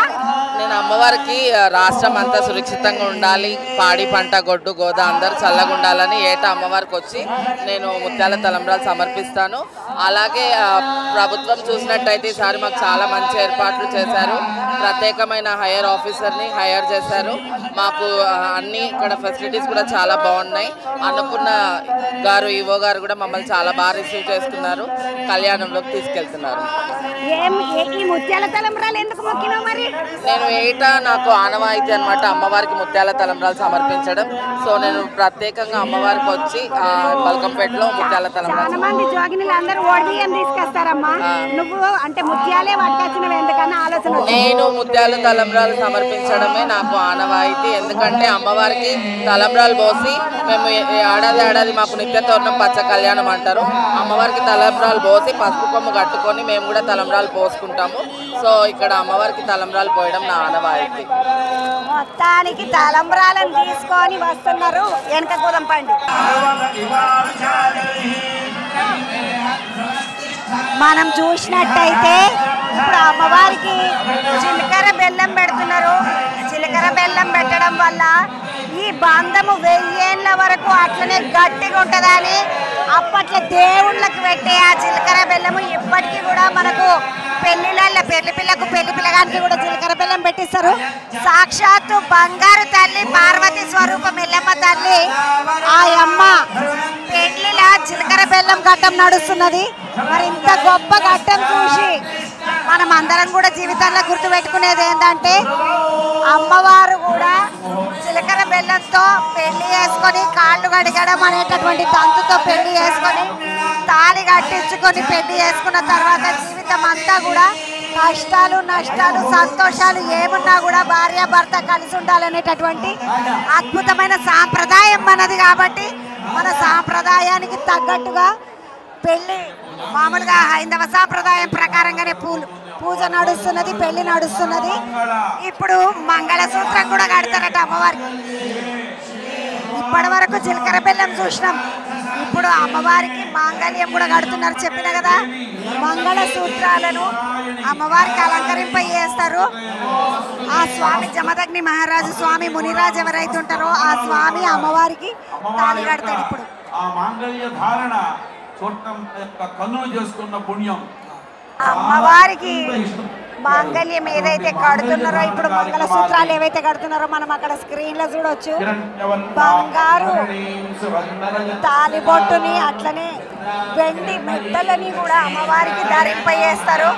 నేను అమ్మవారికి రాష్ట్రం అంతా సురక్షితంగా ఉండాలి, పాడి పంట గొడ్డు గోద అందరూ చల్లగా ఉండాలని ఏటా అమ్మవారికి వచ్చి నేను ముత్యాల తలంబరాలు సమర్పిస్తాను. అలాగే ప్రభుత్వం చూసినట్టయితే ఈసారి మాకు చాలా మంచి ఏర్పాట్లు చేశారు. ప్రత్యేకమైన హైయర్ ఆఫీసర్ని హైర్ చేశారు. మాకు అన్ని ఇక్కడ ఫెసిలిటీస్ కూడా చాలా బాగున్నాయి. అన్నపూర్ణ గారు ఈవో గారు కూడా మమ్మల్ని చాలా బాగా రిసీవ్ చేసుకున్నారు, కళ్యాణంలోకి తీసుకెళ్తున్నారు. ముత్యాల తలంబరాలు ఎందుకు మొక్కినావు మరి? నేను ఏటా నాకు ఆనవాయితీ అనమాట అమ్మవారికి ముత్యాల తలంబరాలు సమర్పించడం. సో నేను ప్రత్యేకంగా అమ్మవారికి వచ్చి బల్కంపేటలో ముత్యాల తలంబరాలు. చాలా మంది జోగినులు అందరూ ఓడిబియ్యం తీసుకొస్తారమ్మా. నువ్వు అంటే ముత్యాలే పట్టుకొచ్చినవి ఎందుకన్నా ఆలోచన? నేను ముత్యాల తలంబరాలు సమర్పించడమే నాకు ఆనవాయితీ. ఎందుకంటే అమ్మవారికి తలంబరాలు పోసి మేము ఏడాది మాకు నిత్య తోరణం పచ్చ కళ్యాణం అంటారు. అమ్మవారికి తలంబరాలు పోసి పసుపు కొమ్ము కట్టుకొని మేము కూడా తలంబరాలు పోసుకుంటాము. సో ఇక్కడ అమ్మవారికి తలంబరాలు పోయడం నా ఆనవాయితీ. మొత్తానికి తలంబరాలను తీసుకొని వస్తున్నారు. వెనక కుదంపండి. మనం చూసినట్టయితే ఇప్పుడు అమ్మవారికి జీలకర్ర బెల్లం పెడుతున్నారు. జీలకర్ర బెల్లం పెట్టడం వల్ల ఈ బంధము 1000 ఏళ్ళ వరకు అట్లనే గట్టిగా ఉంటుందని అప్పట్లో దేవుళ్ళకి పెట్టే ఆ జీలకర్ర బెల్లము ఇప్పటికీ కూడా మనకు పెళ్లిళ్ళ పెళ్లి పిల్లకు పెళ్లి పిల్లగానికి కూడా జీలకర్ర బెల్లం పెట్టిస్తారు. సాక్షాత్తు బంగారు తల్లి పార్వతి స్వరూపం ఎల్లమ్మ తల్లి ఆ అమ్మ పెళ్లిల జీలకర్ర బెల్లం ఘట్టం నడుస్తున్నది. మరి ఇంత గొప్ప ఘట్టం చూసి మనం అందరం కూడా జీవితంలో గుర్తుపెట్టుకునేది ఏంటంటే అమ్మవారు కూడా జీలకర్ర బెల్లంతో పెళ్లి చేసుకొని కాళ్ళు కడిగడం అనేటటువంటి తంతుతో పెళ్లి చేసుకొని తాళి కట్టించుకొని పెళ్లి చేసుకున్న తర్వాత జీవితం అంతా కూడా కష్టాలు నష్టాలు సంతోషాలు ఏమున్నా కూడా భార్యాభర్త కలిసి ఉండాలనేటటువంటి అద్భుతమైన సాంప్రదాయం మనది. కాబట్టి మన సాంప్రదాయానికి తగ్గట్టుగా పెళ్ళి మామూలుగా హైందవ సాంప్రదాయం ప్రకారంగానే పూజ నడుస్తున్నది, పెళ్లి నడుస్తున్నది. ఇప్పుడు మంగళసూత్రం కూడా కడతారట అమ్మవారికి. ఇప్పటి వరకు జీలకర్ర బెల్లం చూసినాం, ఇప్పుడు అమ్మవారికి మాంగళ్యం కూడా కడుతున్నారు. చెప్పిన కదా, మంగళసూత్రాలను అమ్మవారికి అలంకరింప చేస్తారు. ఆ స్వామి జమదగ్ని మహారాజు స్వామి మునిరాజు ఎవరైతే ఉంటారో ఆ స్వామి అమ్మవారికి తాళి కడతాడు. ఇప్పుడు ఆ మాంగళ్య ధారణ చూడటం కన్నులు చేసుకున్న పుణ్యం. అమ్మవారికి మాంగళ్యం ఏదైతే కడుతున్నారో, ఇప్పుడు మంగళసూత్రాలు ఏవైతే కడుతున్నారో మనం అక్కడ స్క్రీన్ లో చూడొచ్చు. బంగారు తాలిబొట్టుని అట్లనే వెండి మెట్టలని కూడా అమ్మవారికి ధరింపజేస్తారు.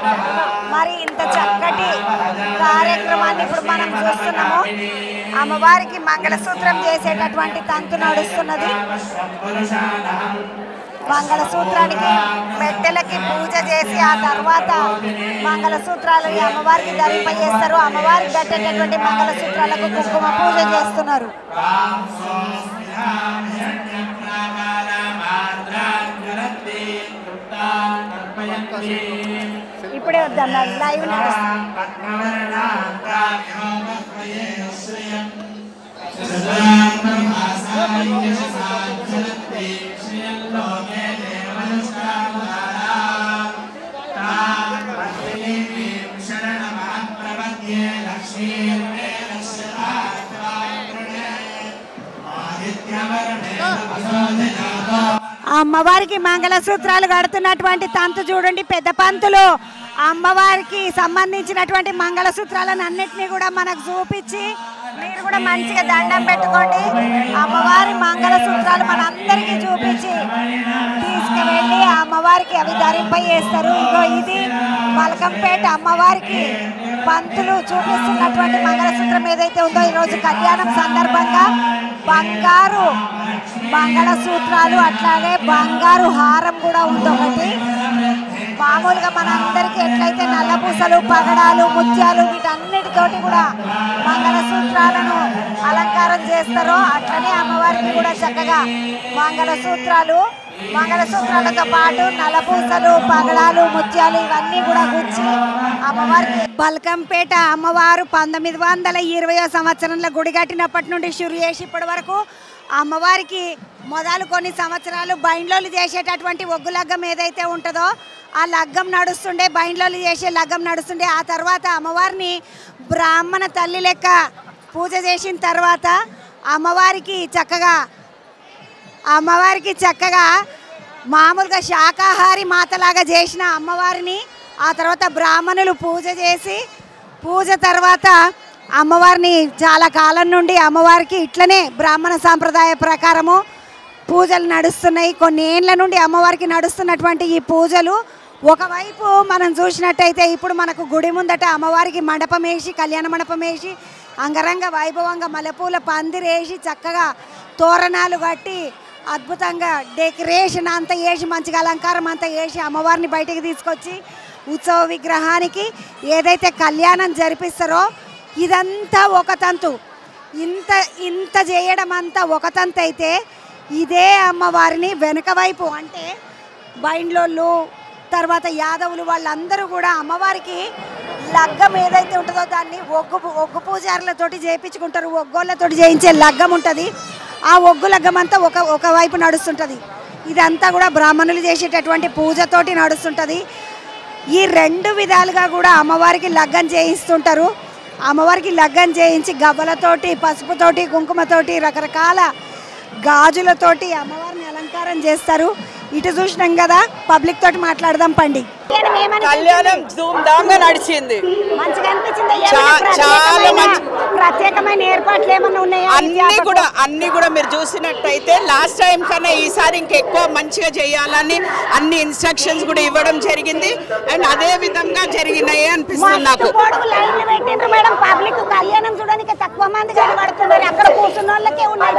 మరి ఇంత చక్కటి కార్యక్రమాన్ని ఇప్పుడు మనం చూస్తున్నాము. అమ్మవారికి మంగళసూత్రం చేసేటటువంటి తంతు నడుస్తున్నది. మంగళసూత్రానికి మెట్టెలకి పూజ చేసి ఆ తర్వాత మంగళసూత్రాలని అమ్మవారికి ధరింపజేస్తారు. అమ్మవారికి కట్టేటటువంటి మంగళసూత్రాలకు కుంకుమ పూజ చేస్తున్నారు. ఇప్పుడే వద్దన్నారు లైవ్ అమ్మవారికి మంగళసూత్రాలు కడుతున్నటువంటి తంతు చూడండి. పెద్ద పంతులు అమ్మవారికి సంబంధించినటువంటి మంగళసూత్రాలను అన్నిటినీ కూడా మనకు చూపించి మీరు కూడా మంచిగా దండం పెట్టుకోండి. అమ్మవారి మంగళసూత్రాలు మనందరికీ చూపించి తీసుకువెళ్ళి అమ్మవారికి అవి ధరింపజేస్తారు. ఇగో ఇది బల్కంపేట అమ్మవారికి పంతులు చూపిస్తున్నటువంటి మంగళసూత్రం ఏదైతే ఉందో ఈరోజు కళ్యాణం సందర్భంగా బంగారు మంగళసూత్రాలు అట్లాగే బంగారు హారం కూడా ఉంది ఒకటి. మామూలుగా మనందరికీ ఎట్లయితే నల్లపూసలు పగడాలు ముత్యాలు వీటన్నిటితోటి కూడా మంగళసూత్రాలను అలంకారం చేస్తారో అట్లనే అమ్మవారికి కూడా చక్కగా మంగళసూత్రాలతో పాటు నల్లపూసలు పగడాలు ముత్యాలు ఇవన్నీ కూడా గుచ్చి అమ్మవారికి బల్కంపేట అమ్మవారు 1920వ సంవత్సరంలో గుడి కట్టినప్పటి నుండి షురు చేసి ఇప్పటి వరకు అమ్మవారికి మొదలు కొన్ని సంవత్సరాలు బైండ్లోలు చేసేటటువంటి ఒగ్గు లగ్గం ఏదైతే ఉంటుందో ఆ లగ్గం నడుస్తుండే, బైండ్లోలు చేసే లగ్గం నడుస్తుండే. ఆ తర్వాత అమ్మవారిని బ్రాహ్మణ తల్లి లెక్క పూజ చేసిన తర్వాత అమ్మవారికి చక్కగా మామూలుగా శాకాహారి మాతలాగా చేసిన అమ్మవారిని ఆ తర్వాత బ్రాహ్మణులు పూజ చేసి పూజ తర్వాత అమ్మవారిని చాలా కాలం నుండి అమ్మవారికి ఇట్లనే బ్రాహ్మణ సాంప్రదాయ ప్రకారము పూజలు నడుస్తున్నాయి. కొన్ని ఏళ్ళ నుండి అమ్మవారికి నడుస్తున్నటువంటి ఈ పూజలు ఒకవైపు మనం చూసినట్టయితే ఇప్పుడు మనకు గుడి ముందట అమ్మవారికి మండపం వేసి కళ్యాణ మండపం వేసి అంగరంగ వైభవంగా మల్లెపూల పందిరేసి చక్కగా తోరణాలు కట్టి అద్భుతంగా డెకరేషన్ అంతా వేసి మంచిగా అలంకారం అంతా వేసి అమ్మవారిని బయటికి తీసుకొచ్చి ఉత్సవ విగ్రహానికి ఏదైతే కళ్యాణం జరిపిస్తారో ఇదంతా ఒక తంతు. ఇంత చేయడం అంతా ఒక తంతు అయితే ఇదే అమ్మవారిని వెనక వైపు అంటే బైండ్లోళ్ళు తర్వాత యాదవులు వాళ్ళందరూ కూడా అమ్మవారికి లగ్గం ఏదైతే ఉంటుందో దాన్ని ఒగ్గు పూజారులతోటి చేయించుకుంటారు. ఒగ్గోళ్ళతోటి చేయించే లగ్గం ఉంటుంది. ఆ ఒగ్గు లగ్గం అంతా ఒకవైపు నడుస్తుంటుంది. ఇదంతా కూడా బ్రాహ్మణులు చేసేటటువంటి పూజతోటి నడుస్తుంటుంది. ఈ రెండు విధాలుగా కూడా అమ్మవారికి లగ్గం చేయిస్తుంటారు. అమ్మవారికి లగ్గం చేయించి గవ్వలతోటి పసుపుతోటి కుంకుమతోటి రకరకాల గాజులతోటి అమ్మవారిని అలంకారం చేస్తారు. ఇటు చూసినాం కదా, పబ్లిక్ తోటి మాట్లాడదాం పండి. కళ్యాణం ధూమ్ ధామ్ గా నడిచింది. మంచిగా అనిపించింది. చాలా మంచి ప్రత్యేకమైన ఏర్పాట్లు ఏమన్నా ఉన్నాయా? అన్ని కూడా మీరు చూసినట్టయితే లాస్ట్ టైం కన్నా ఈసారి ఇంకెక్కువ మంచిగా చేయాలని అన్ని ఇన్స్ట్రక్షన్స్ కూడా ఇవ్వడం జరిగింది. అండ్ అదే విధంగా జరిగినాయి అనిపిస్తుంది నాకు. పబ్లిక్ కళ్యాణం చూడడానికి తక్కువ మంది కనబడుతున్నారు. అక్కడ కూర్చున్న వాళ్ళకే ఉన్నాయి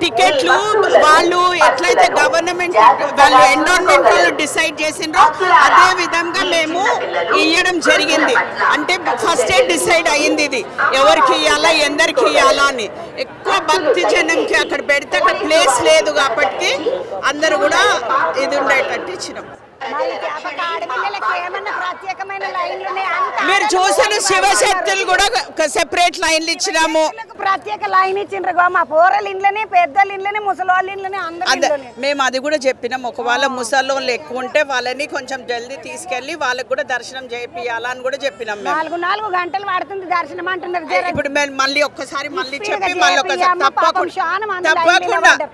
టికెట్లు. వాళ్ళు ఎట్లయితే గవర్నమెంట్ వాళ్ళు ఎండోన్మెంట్ వాళ్ళు డిసైడ్ చేసిండ్రో అదే విధంగా మేము ఇవ్వడం జరిగింది. అంటే ఫస్టే డిసైడ్ అయ్యింది ఇది ఎవరికి ఇవ్వాలా ఎందరికి ఇవ్వాలా అని. ఎక్కువ భక్తి జనంకి అక్కడ పెడితే అక్కడ ప్లేస్ లేదు కాబట్టి అందరూ కూడా ఇది ఉండేటట్టు ఇచ్చినాం. మీరు చూసిన శివశక్తులు కూడా సెపరేట్ లైన్లు ఇచ్చినాము. ప్రత్యేక లైన్ ఇచ్చిండ్రు. మా పోరల ఇంట్లోనే పెద్దల ఇంట్లోనే ముసలి ఇంట్లోనే అందరూ. మేము అది కూడా చెప్పినాం. ఒకవేళ ముసలోళ్ళు ఎక్కువ ఉంటే వాళ్ళని కొంచెం జల్దీ తీసుకెళ్లి వాళ్ళకి కూడా దర్శనం చేపియాలా అని కూడా చెప్పినాం. 4 గంటలు పడుతుంది దర్శనం అంటున్నారు. ఇప్పుడు మేము మళ్ళీ ఒక్కసారి చెప్పి మళ్ళీ ఒకసారి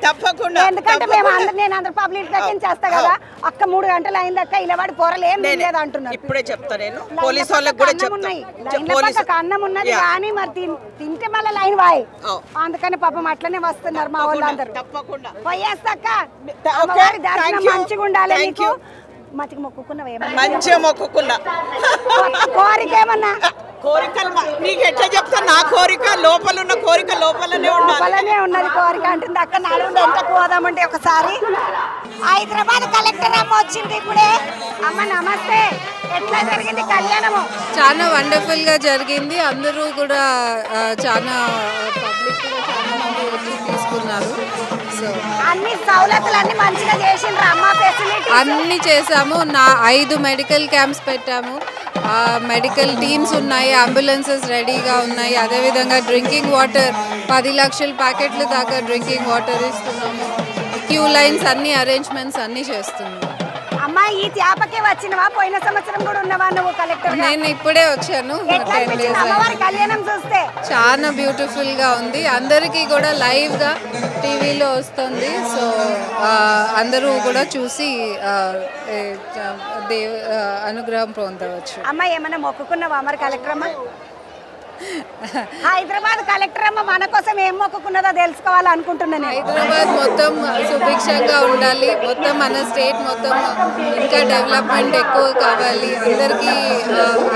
తప్పకుండా ఎందుకంటే మేము నేను అందరు పబ్లిక్ చేస్తా కదా. అక్క 3 గంటలు అయిందక్క ఇలవాడి పొరలు ఏం లేదు అంటున్నారు. ఇప్పుడే చెప్తా నేను పోలీసు వాళ్ళకి కూడా చెప్తా. అన్నం ఉన్నది కానీ మరి తింటే మళ్ళీ లైన్ వాయి, అందుకని పాపం అట్లనే వస్తున్నారు మా వాళ్ళందరూ. తప్పకుండా పోయేస్తాక దర్శనం మంచిగా ఉండాలి. నీకు మంచిగా మొక్కుకున్నావు? మంచిగా మొక్కుకున్నా. కోరిక ఏమన్నా? కోరికలు నీకు ఎట్లా చెప్తా? నా కోరిక లోపల ఉన్న కోరిక లోపలనే ఉన్నది. కోరిక అంటుంది అక్క. నాలుగు ఎంతకు పోదామంటే ఒకసారి హైదరాబాద్ కలెక్టర్ అమ్మ వచ్చింది ఇప్పుడే. అమ్మ నమస్తే, ఎట్లా జరిగింది కళ్యాణము? చాలా వండర్ఫుల్ గా జరిగింది. అందరూ కూడా చాలా పబ్లిక్ చాలా మంది వచ్చి తీసుకున్నారు. సో అన్ని సౌలతులు అన్ని మంచిగా చేసిండ్రు అమ్మ, ఫెసిలిటీ అన్ని చేసాము. 5 మెడికల్ క్యాంప్స్ పెట్టాము. మెడికల్ టీమ్స్ ఉన్నాయి, అంబులెన్సెస్ రెడీగా ఉన్నాయి. అదేవిధంగా డ్రింకింగ్ వాటర్ 10 లక్షల ప్యాకెట్లు దాకా డ్రింకింగ్ వాటర్ ఇస్తున్నాము. క్యూ లైన్స్ అన్ని అరేంజ్మెంట్స్ అన్ని చేస్తున్నాము. అమ్మా ఈ త్యాపకే వచ్చినవా? పోయిన సంవత్సరం కూడా ఉన్నవా నువ్వు కలెక్టర్? నేను ఇప్పుడే వచ్చాను. 10 days కళ్యాణం చూస్తే చాలా బ్యూటిఫుల్ గా ఉంది. అందరికీ కూడా లైవ్ గా టీవీలో వస్తుంది. సో అందరూ కూడా చూసి అనుగ్రహం పొందవచ్చు. అమ్మ ఏమన్నా మొక్కుకున్నావా మరి కలెక్టర్ అమ్మ? హైదరాబాద్ కలెక్టర్ అమ్మ మన కోసం ఏం మొక్కుకున్నదో తెలుసుకోవాలనుకుంటున్నాను. హైదరాబాద్ మొత్తం సుభిక్షంగా ఉండాలి, మొత్తం మన స్టేట్ మొత్తం ఇంకా డెవలప్మెంట్ ఎక్కువ కావాలి, అందరికీ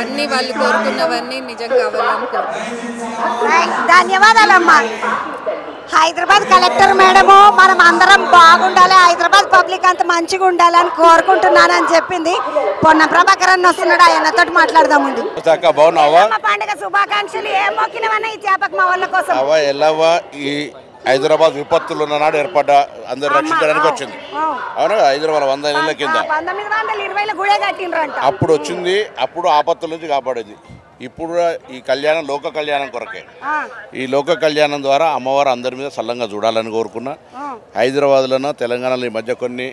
అన్ని వాళ్ళు కోరుకున్నవన్నీ నిజం కావాలనుకుంటున్నాను. ధన్యవాదాలమ్మా. హైదరాబాద్ కలెక్టర్ మేడము మనం అందరం బాగుండాలి, హైదరాబాద్ పబ్లిక్ అంత మంచిగా ఉండాలని కోరుకుంటున్నానని చెప్పింది. పొన్న ప్రభాకరన్ వస్తున్నాడు, ఆయనతో మాట్లాడదామండి. పండుగ శుభాకాంక్షలు. ఏం మొక్కినవన్నా ఈ చేపకు మా వాళ్ళ కోసం? ఈ హైదరాబాద్ విపత్తులు ఉన్ననాడు ఏర్పడ్డ అందరు రక్షించడానికి వచ్చింది. అవునా? హైదరాబాద్ 100 ఏళ్ల కింద 1920లో గుడే కట్టిండ్రంట. అప్పుడు వచ్చింది. అప్పుడు ఆపత్తుల నుంచి కాపాడేది. ఇప్పుడు ఈ కళ్యాణం లోక కళ్యాణం కొరకే. ఈ లోక కళ్యాణం ద్వారా అమ్మవారు అందరి మీద సల్లంగా చూడాలని కోరుకున్నా. హైదరాబాద్లోనూ తెలంగాణలో ఈ మధ్య కొన్ని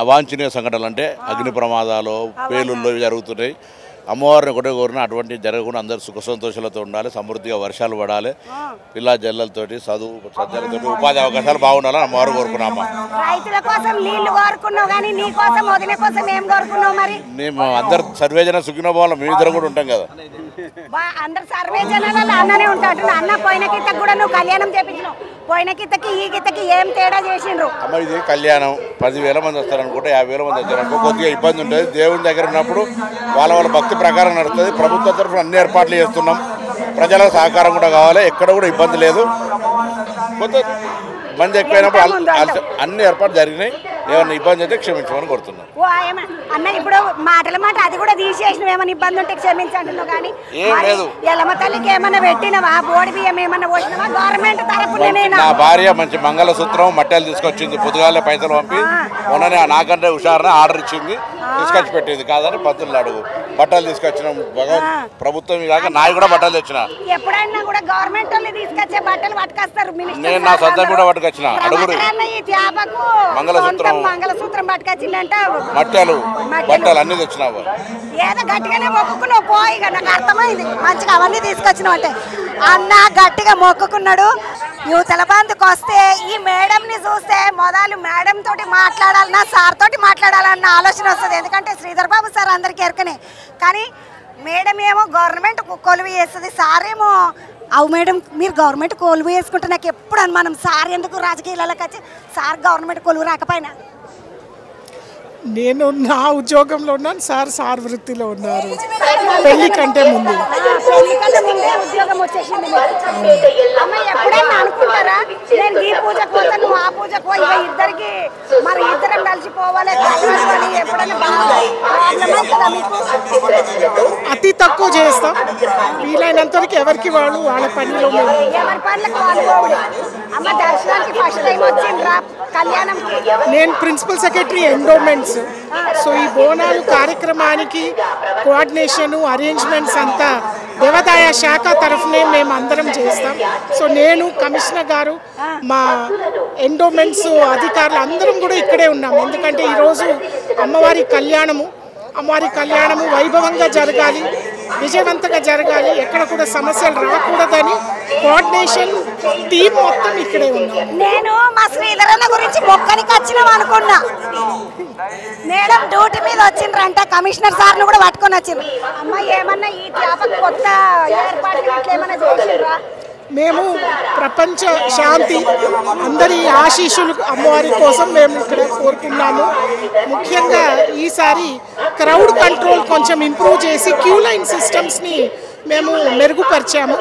అవాంఛనీయ సంఘటనలు అంటే అగ్ని ప్రమాదాలు, పేలుళ్ళు జరుగుతున్నాయి. అమ్మవారిని ఒకటే కోరిన అటువంటి జరగకుండా అందరూ సుఖ సంతోషాలతో ఉండాలి, సమృద్ధిగా వర్షాలు పడాలి, పిల్ల జల్లలతోటి చదువు సజ్జలతోటి ఉపాధి అవకాశాలు బాగుండాలని అమ్మవారు కోరుకున్నాము. రైతుల కోసం నీళ్లు కోరుకున్నావు కానీ నీ కోసం వదిన కోసం ఏం కోరుకున్నావు మరి? మేము అందరు సర్వేజన సుఖినోభావం మేమిద్దరం కూడా ఉంటాం కదా. అందరు సర్వేజనాలలో అన్ననే ఉంటాడు. అన్న పోయిన కిత్తకు కూడా నువ్వు కళ్యాణం చేపించినావు. పోయిన కిత్తకి ఈ కిత్తకి ఏం తేడా చేసిండ్రు? అమ్మ ఇది కళ్యాణం 10,000 మంది వస్తారనుకుంటే 50,000 మంది వచ్చారనుకో కొద్దిగా ఇబ్బంది ఉంటుంది. దేవుని దగ్గర ఉన్నప్పుడు వాళ్ళ భక్తి ప్రకారం నడుస్తుంది. ప్రభుత్వం తరఫున అన్ని ఏర్పాట్లు చేస్తున్నాం. ప్రజల సహకారం కూడా కావాలి, ఎక్కడ కూడా ఇబ్బంది లేదు. కొంత మంది ఎక్కువైనప్పుడు అన్ని ఏర్పాట్లు జరిగినాయి. ఏమైనా ఇబ్బంది అయితే క్షమించమని కోరుతున్నాం. అన్న ఇప్పుడు మాటల మాట అది కూడా తీసేసిన ఏమైనా ఇబ్బంది ఉంటే క్షమించంటున్నావు కానీ ఏం లేదు. ఎల్లమ్మ తల్లికి ఏమైనా పెట్టినవా? బోడి బియ్యం ఏమైనా పోసినవా? గవర్నమెంట్ తరపున నా భార్య మంచి మంగళసూత్రం మట్టెలు తీసుకొచ్చింది. పొద్దుగాలే పైసలు పంపి మొన్ననే నాకంటే హుషారున ఆర్డర్ ఇచ్చింది, తీసుకొచ్చి పెట్టేది కాదని పత్తులు అడుగు బట్టలు తీసుకొచ్చినాం. ప్రభుత్వం కాక నాయి కూడా బట్టలు తెచ్చిన. ఎప్పుడైనా కూడా గవర్నమెంట్ వాళ్ళు తీసుకొచ్చే బట్టలు పట్టుకొస్తారు. నేను నా సొంతం కూడా పట్టుకొచ్చిన. అడుగురు మంగళసూత్రం పట్టుకొచ్చిందంట, మట్టెలు బట్టలు అన్ని తెచ్చినావు. ఏదో గట్టిగానే మొక్కుకున్నావు. పోయి నాకు అర్థమైంది మంచిగా అవన్నీ తీసుకొచ్చినావు అంటే. అన్న గట్టిగా మొక్కుకున్నాడు. యువతల బంధుకు వస్తే ఈ మేడంని చూస్తే మొదలు మేడం తోటి మాట్లాడాలన్నా సార్ తోటి మాట్లాడాలన్న ఆలోచన వస్తుంది. ఎందుకంటే శ్రీధర్ బాబు సార్ అందరికీ ఎరకనే, కానీ మేడం ఏమో గవర్నమెంట్ కొలువు చేస్తుంది, సార్ ఏమో అవు మేడం మీరు గవర్నమెంట్ కొలువు వేసుకుంటే నాకు ఎప్పుడు అనుమానం, సార్ ఎందుకు రాజకీయాలకు వచ్చి సార్ గవర్నమెంట్ కొలువు రాకపోయినా? నేను నా ఉద్యోగంలో ఉన్నాను, సార్ వృత్తిలో ఉన్నారు. పెళ్లి కంటే ముందు ఉద్యోగం వచ్చేసింది. అమ్మ ఎప్పుడైనా అనుకుంటారా నేను ఈ పూజకు పోతా నువ్వు ఆ పూజకు పోయి ఇద్దరికి మరి ఇద్దరం కలిసిపోవాలి ఎప్పుడైనా అతి తక్కువ చేస్తాం. వీలైనంతవరకు ఎవరికి వాళ్ళు వాళ్ళ పనిలో ఎవరి పనులకు వాళ్ళు పోవడం. అమ్మ దర్శనానికి ఫస్ట్ టైం వచ్చిండ్రా కళ్యాణంకి? నేను ప్రిన్సిపల్ సెక్రటరీ ఎండోమెంట్స్. సో ఈ బోనాలు కార్యక్రమానికి కోఆర్డినేషన్ అరేంజ్మెంట్స్ అంతా దేవాదాయ శాఖ తరఫునే మేము అందరం చేస్తాం. సో నేను కమిషనర్ గారు మా ఎండోమెంట్స్ అధికారులు అందరం కూడా ఇక్కడే ఉన్నాం. ఎందుకంటే ఈరోజు అమ్మవారి కళ్యాణము వైభవంగా జరగాలి, విజయవంతంగా జరగాలి, ఎక్కడ కూడా సమస్యలు రాకూడదని కోఆర్డినేషన్ టీం మొత్తం ఇక్కడే ఉన్నాం. నేను మా శ్రీధరన్న గురించి మొక్కనికి వచ్చినాం అనుకున్నా. మేడం డ్యూటీ మీద వచ్చిండ్రంట, కమిషనర్ సార్ను కూడా పట్టుకొని వచ్చిండ్రు. అమ్మ ఏమన్నా ఈ చేపకు కొత్త ఏర్పాట్లు ఏమన్నా చేసిండ్రా? మేము ప్రపంచ శాంతి అందరి ఆశీస్సులు అమ్మవారి కోసం మేము ఇక్కడ కోరుకున్నాము. ముఖ్యంగా ఈసారి క్రౌడ్ కంట్రోల్ కొంచెం ఇంప్రూవ్ చేసి క్యూ లైన్ సిస్టమ్స్ని మేము మెరుగుపరిచాము.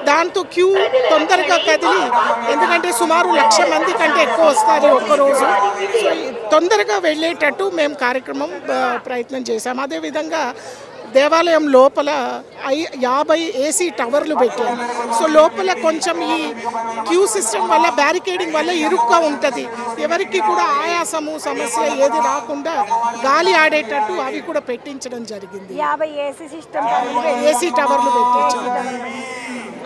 దాంతో క్యూ తొందరగా కదిలి, ఎందుకంటే సుమారు 1,00,000 మంది కంటే ఎక్కువ వస్తారు ఒక్కరోజు, సో తొందరగా వెళ్ళేటట్టు మేము కార్యక్రమం ప్రయత్నం చేశాము. అదేవిధంగా దేవాలయం లోపల 50 ఏసీ టవర్లు పెట్టాము. సో లోపల కొంచెం ఈ క్యూ సిస్టమ్ వల్ల, బ్యారికేడింగ్ వల్ల ఇరుగ్గా ఉంటుంది. ఎవరికి కూడా ఆయాసము సమస్య ఏది రాకుండా గాలి ఆడేటట్టు అవి కూడా పెట్టించడం జరిగింది. 50 ఏసీ సిస్టమ్ ఏసీ టవర్లు పెట్టించాము.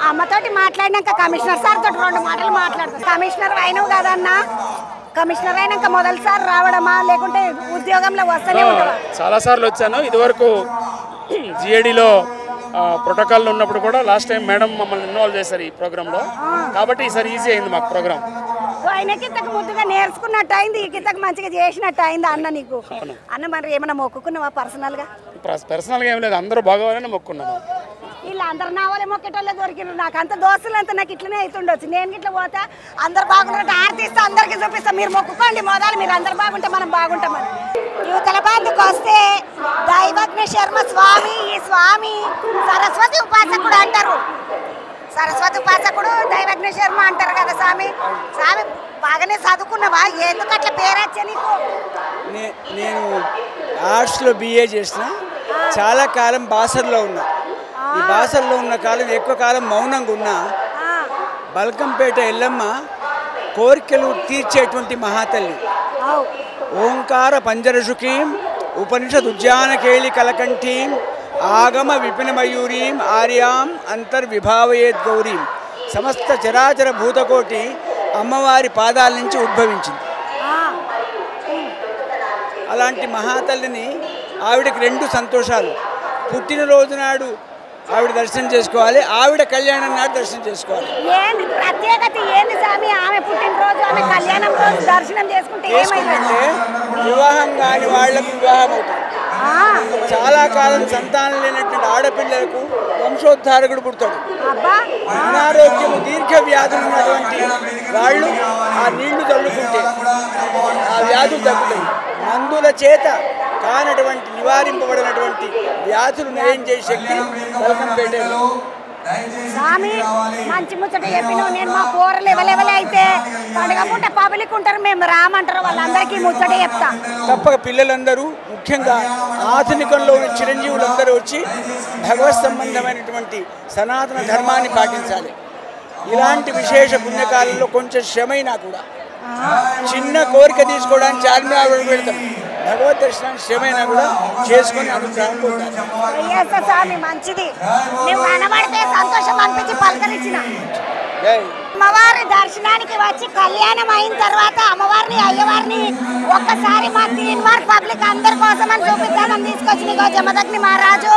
అమ్మతోటి మాట్లాడినాక కమిషనర్ సార్ తోటి 2 మాటలు మాట్లాడతాం. కమిషనర్ అయినవు కదన్నా, కమిషనర్ అయినాక మొదటిసారి రావడమా లేకుంటే ఉద్యోగంలో వస్తూనే ఉంటావా? చాలాసార్లు వచ్చాను. ఇదివరకు జిఏడిలో ప్రోటోకాల్ ఉన్నప్పుడు కూడా లాస్ట్ టైం మేడం మమ్మల్ని ఇన్వాల్వ్ చేశారు ఈ ప్రోగ్రాంలో, కాబట్టి ఈసారి ఈజీ అయింది మాకు ప్రోగ్రామ్. ఆయన కిందకు ముద్దుగా నేర్చుకున్నట్టు అయింది, ఈ కిందకు మంచిగా చేసినట్టు అయింది అన్న. నీకు అన్న మరి ఏమైనా మొక్కుకున్నావా పర్సనల్గా? పర్సనల్గా ఏం లేదు, అందరూ బాగోవాలని మొక్కున్నాను. వీళ్ళు అందరు నా వాళ్ళే మొక్కేటోళ్ళే దొరికిరు. నాకు అంత దోస్తులు అంతా నాకు ఇట్లనే అవుతుండొచ్చు. నేను ఇట్లా పోతా అందరు బాగున్నట్టు ఆర్తిస్తా, అందరికి చూపిస్తా. మీరు మొక్కుకోండి మొదలు, మీరు అందరు బాగుంటే మనం బాగుంటామని. యువతల బంధుకు వస్తే దైవజ్ఞ శర్మ స్వామి, ఈ స్వామి సరస్వతి ఉపాసకుడు అంటారు. సరస్వతి ఉపాసకుడు దైవజ్ఞ శర్మ అంటారు కదా స్వామి. స్వామి బాగానే చదువుకున్నావా? ఎందుకు అట్లా పేరొచ్చా నీకు? నేను ఆర్ట్స్లో BA చేసిన, చాలా కాలం బాసర్లో ఉన్నా. ఈ బాసర్లో ఉన్న కాలం ఎక్కువ కాలం మౌనంగా ఉన్నా. బల్కంపేట ఎల్లమ్మ కోరికలు తీర్చేటువంటి మహాతల్లి. ఓంకార పంజరశుకీం ఉపనిషద్ ఉద్యానకేళి కలకంఠీం ఆగమ విపిన మయూరీం ఆర్యాం అంతర్విభావయేద్ గౌరీం. సమస్త చరాచర భూతకోటి అమ్మవారి పాదాల నుంచి ఉద్భవించింది. అలాంటి మహాతల్లిని ఆవిడకి 2 సంతోషాలు. పుట్టినరోజు నాడు ఆవిడ దర్శనం చేసుకోవాలి, ఆవిడ కళ్యాణం నాడు దర్శనం చేసుకోవాలి. ఏంది ప్రత్యేకత ఏంది స్వామి? ఆమె పుట్టినరోజు, ఆమె కళ్యాణం రోజు దర్శనం చేసుకుంటే వివాహం కాని వాళ్లకు వివాహం అవుతుంది. చాలా కాలం సంతానం లేనటువంటి ఆడపిల్లలకు వంశోద్ధారకుడు పుడతాడు. అనారోగ్యము, దీర్ఘ వ్యాధులు ఉన్నటువంటి వాళ్ళు ఆ నీళ్లు తల్లుకుంటే ఆ వ్యాధులు తగ్గుతాయి. మందుల చేత కానటువంటి నివారింపబడినటువంటి వ్యాధులు నయం చేసే శక్తి బల్కంపేటలో. స్వామి మంచి ముచ్చట చెప్పినావు. నేను మా కూరలు ఎవరెవలే అయితే పండుగ పూట పబ్లిక్ ఉంటారు, మేము రామంటారు, వాళ్ళందరికీ ముచ్చట చెప్తా. తప్పక పిల్లలందరూ, ముఖ్యంగా ఆధునికంలో ఉన్న చిరంజీవులందరూ వచ్చి భగవత్ సంబంధమైనటువంటి సనాతన ధర్మాన్ని పాటించాలి. ఇలాంటి విశేష పుణ్యకాలంలో కొంచెం శ్రమైనా కూడా చిన్న కోరిక తీసుకోవడానికి చార్మినార్ వెళ్తాం. భగవద్ దర్శనానికి శ్రమైనా కూడా చేసుకొని అనుగ్రహం పొందాలి. స్వామి మంచిది, నువ్వు కనబడితే సంతోషం అనిపించి పలకరించిన. అమ్మవారి దర్శనానికి వచ్చి కళ్యాణం అయిన తర్వాత అమ్మవారిని అయ్యవారిని ఒక్కసారి మా తీన్ మార్క్ పబ్లిక్ అందరి కోసం అని చూపిద్దామని తీసుకొచ్చి నీకు జమదగ్ని మహారాజు,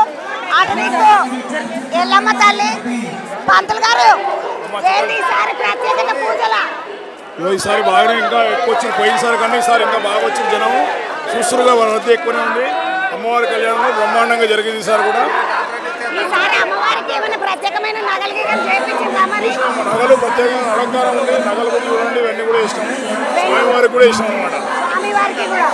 అటు నీకు ఎల్లమ్మ తల్లి, పంతులు గారు ఏంటి ఈసారి ప్రత్యేకత పూజల? ఈసారి బాగానే ఇంకా ఎక్కువ వచ్చింది, పోయినసారి కన్నా ఈసారి ఇంకా బాగా వచ్చింది. జనం చూస్తురుగా వాళ్ళ రద్దీ ఎక్కువనే ఉంది. అమ్మవారి కళ్యాణంలో బ్రహ్మాండంగా జరిగింది ఈసారి కూడా. ప్రత్యేకమైన నగలు ప్రత్యేకంగా అలంకారం ఉంది, నగలు కూడా చూడండి, ఇవన్నీ కూడా ఇష్టం. స్వామివారికి కూడా ఇష్టం అనమాట. స్వామివారికి కూడా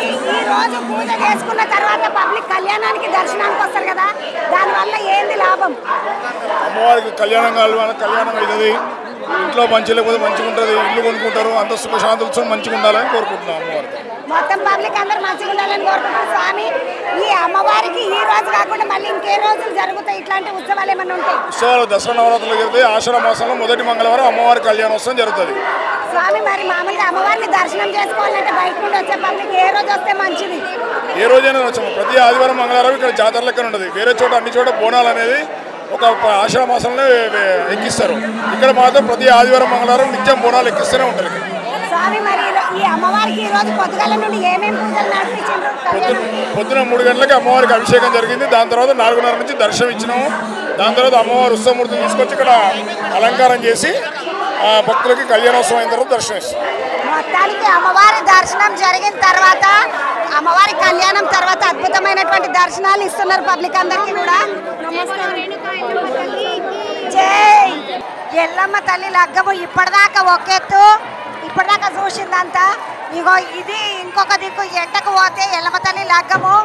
ఈ రోజు పూజ చేసుకున్న తర్వాత పబ్లిక్ కళ్యాణానికి దర్శనానికి వస్తారు కదా, దానివల్ల ఏంది లాభం? అమ్మవారికి కళ్యాణం కావాలి, కళ్యాణం అవుతుంది. ఇంట్లో మంచి లేకపోతే మంచిగా ఉంటుంది, ఇల్లు కొనుక్కుంటారు, అంత సుఖశాంతులతో మంచిగా ఉండాలని కోరుకుంటున్నాం. అమ్మవారికి మొత్తం పబ్లిక్ అందరూ మంచిగా ఉండాలని కోరుకుంటున్నారు. స్వామి ఈ అమ్మవారికి ఈ రోజు కాకుండా మళ్ళీ ఇంకే రోజులు జరుగుతాయి ఇట్లాంటి ఉత్సవాలు ఏమన్నా ఉంటాయి? ఉత్సవాలు దసరా నవరాత్రులు జరుగుతాయి. ఆషాఢ మాసంలో మొదటి మంగళవారం అమ్మవారి కళ్యాణోత్సవం జరుగుతుంది. స్వామి మరి మామూలుగా అమ్మవారిని దర్శనం చేసుకోవాలంటే బయట నుండి వచ్చే పబ్లిక్ ఏ రోజు వస్తే మంచిది? ఏ రోజైనా వచ్చాము. ప్రతి ఆదివారం మంగళవారం ఇక్కడ జాతర లెక్కన ఉంటుంది. వేరే చోట అన్ని చోట బోనాలు అనేది ఒక ఆషాఢ మాసంలో ఎక్కిస్తారు. ఇక్కడ మాత్రం ప్రతి ఆదివారం మంగళవారం నిత్యం బోనాలు ఎక్కిస్తూనే ఉంటారు. స్వామి మరి ఈ అమ్మవారికి ఈ రోజు పొద్దుగాల నుండి ఏమేమి పూజలు నడిపించారు? పొద్దున 3 గంటలకి అమ్మవారికి అభిషేకం జరిగింది. దాని తర్వాత 4:30 నుంచి దర్శనం ఇచ్చినాము. దాని తర్వాత అమ్మవారి ఉత్సవమూర్తిని తీసుకొచ్చి ఇక్కడ అలంకారం చేసి భక్తులకి కళ్యాణోత్సవం అయిన తర్వాత దర్శనం ఇస్తాం. మొత్తానికి అమ్మవారి దర్శనం జరిగిన తర్వాత అమ్మవారి కళ్యాణం తర్వాత అద్భుతమైనటువంటి దర్శనాలు ఇస్తున్నారు పబ్లిక్ అందరికీ కూడా. జై ఎల్లమ్మ తల్లి లగ్గము ఇప్పటిదాకా ఒకెత్తు, ఇప్పటిదాకా చూసిందంతా. ఇగో ఇది ఇంకొక దిక్కు ఎండకు పోతే ఎల్లమ్మ తల్లి లగ్గము.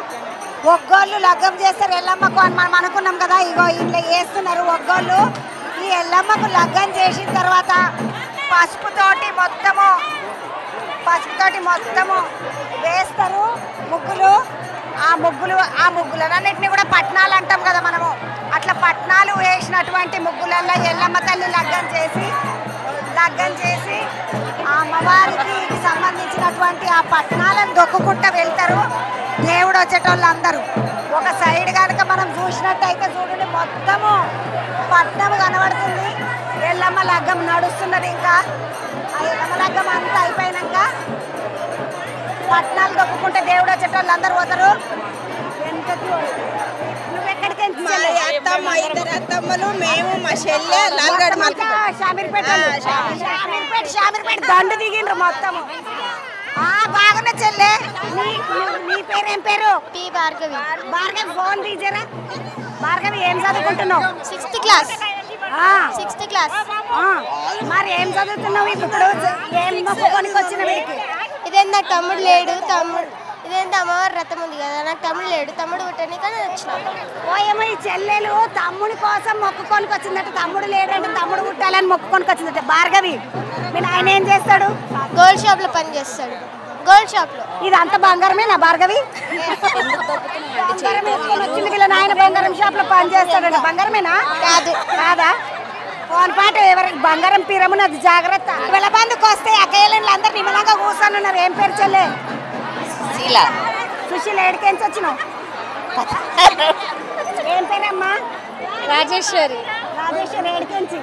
ఒగ్గోళ్ళు లగ్గం చేస్తారు ఎల్లమ్మకు అని మనం అనుకున్నాం కదా. ఇగో ఇట్లా వేస్తున్నారు ఒగ్గోళ్ళు. ఈ ఎల్లమ్మకు లగ్గం చేసిన తర్వాత పసుపుతోటి మొత్తము వేస్తారు ముగ్గులు. ఆ ముగ్గులన్నింటినీ కూడా పట్నాలు అంటాం కదా మనము. అట్లా పట్నాలు వేసినటువంటి ముగ్గులలో ఎల్లమ్మ తల్లి లగ్గం చేసి ఆ అమ్మవారికి సంబంధించినటువంటి ఆ పట్నాలను దొక్కుకుంటూ వెళ్తారు దేవుడు వచ్చేటోళ్ళందరూ. ఒక సైడ్ కనుక మనం చూసినట్టయితే చూడండి, మొత్తము పట్నం కనబడుతుంది. ఎల్లమ్మ లగ్గం నడుస్తున్నది. ఇంకా ఆ ఎల్లమ్మ లగ్గం అంతా అయిపోయినాక పట్నాలు దొక్కుకుంటే దేవుడు వచ్చేటోళ్ళందరూ పోతారు. నువ్వెక్కడికి ఇద్దరు అత్తమ్మలు మేము మా చెల్లె లాల్గఢ్ షామీర్పేట దండు దిగిండ్రు మొత్తము. బాగున్న చెల్లె. నీ పేరేం పేరు? భార్గవి. భార్గవి ఫోన్ తీసారా? భార్గవి ఏం చదువుకుంటున్నావు? 6th class. 6th class. మరి ఏం చదువుతున్నావు ఇప్పుడు? ఏం మొక్కుకోనికి వచ్చిన వీడికి? ఇదేంటి నాకు తమ్ముడు లేడు. ఇదేంటి అమ్మవారి రథం ఉంది కదా, నాకు తమ్ముడు లేడు. తమ్ముడు పుట్టడానికి వచ్చిన. ఓయేమో ఈ చెల్లెలు తమ్ముడి కోసం మొక్కుకోనికి వచ్చిందట. తమ్ముడు లేడంటే తమ్ముడు పుట్టాలని మొక్కుకోనికి వచ్చిందట. భార్గవి మీ నాయన ఏం చేస్తాడు? గోల్డ్ షాప్లో పని చేస్తాడు. గోల్డ్ షాప్లో. ఇది అంత బంగారమేనా భార్గవి? వచ్చింది వీళ్ళ నాయన బంగారం షాప్లో పని చేస్తాడు. బంగారమేనా? కాదా? ఫోన్ పాట ఎవరికి బంగారం పిరమున్నది, జాగ్రత్త. వీళ్ళ బంధుకు వస్తే అక్కయ్యలు అందరు నిమ్మలంగా కూర్చొని ఉన్నారు. ఏం పేరు చెల్లె? సుశీల. ఏడికెంచి వచ్చినావు? ఏం పేరమ్మా? రాజేశ్వరి. ఏడికెంచి?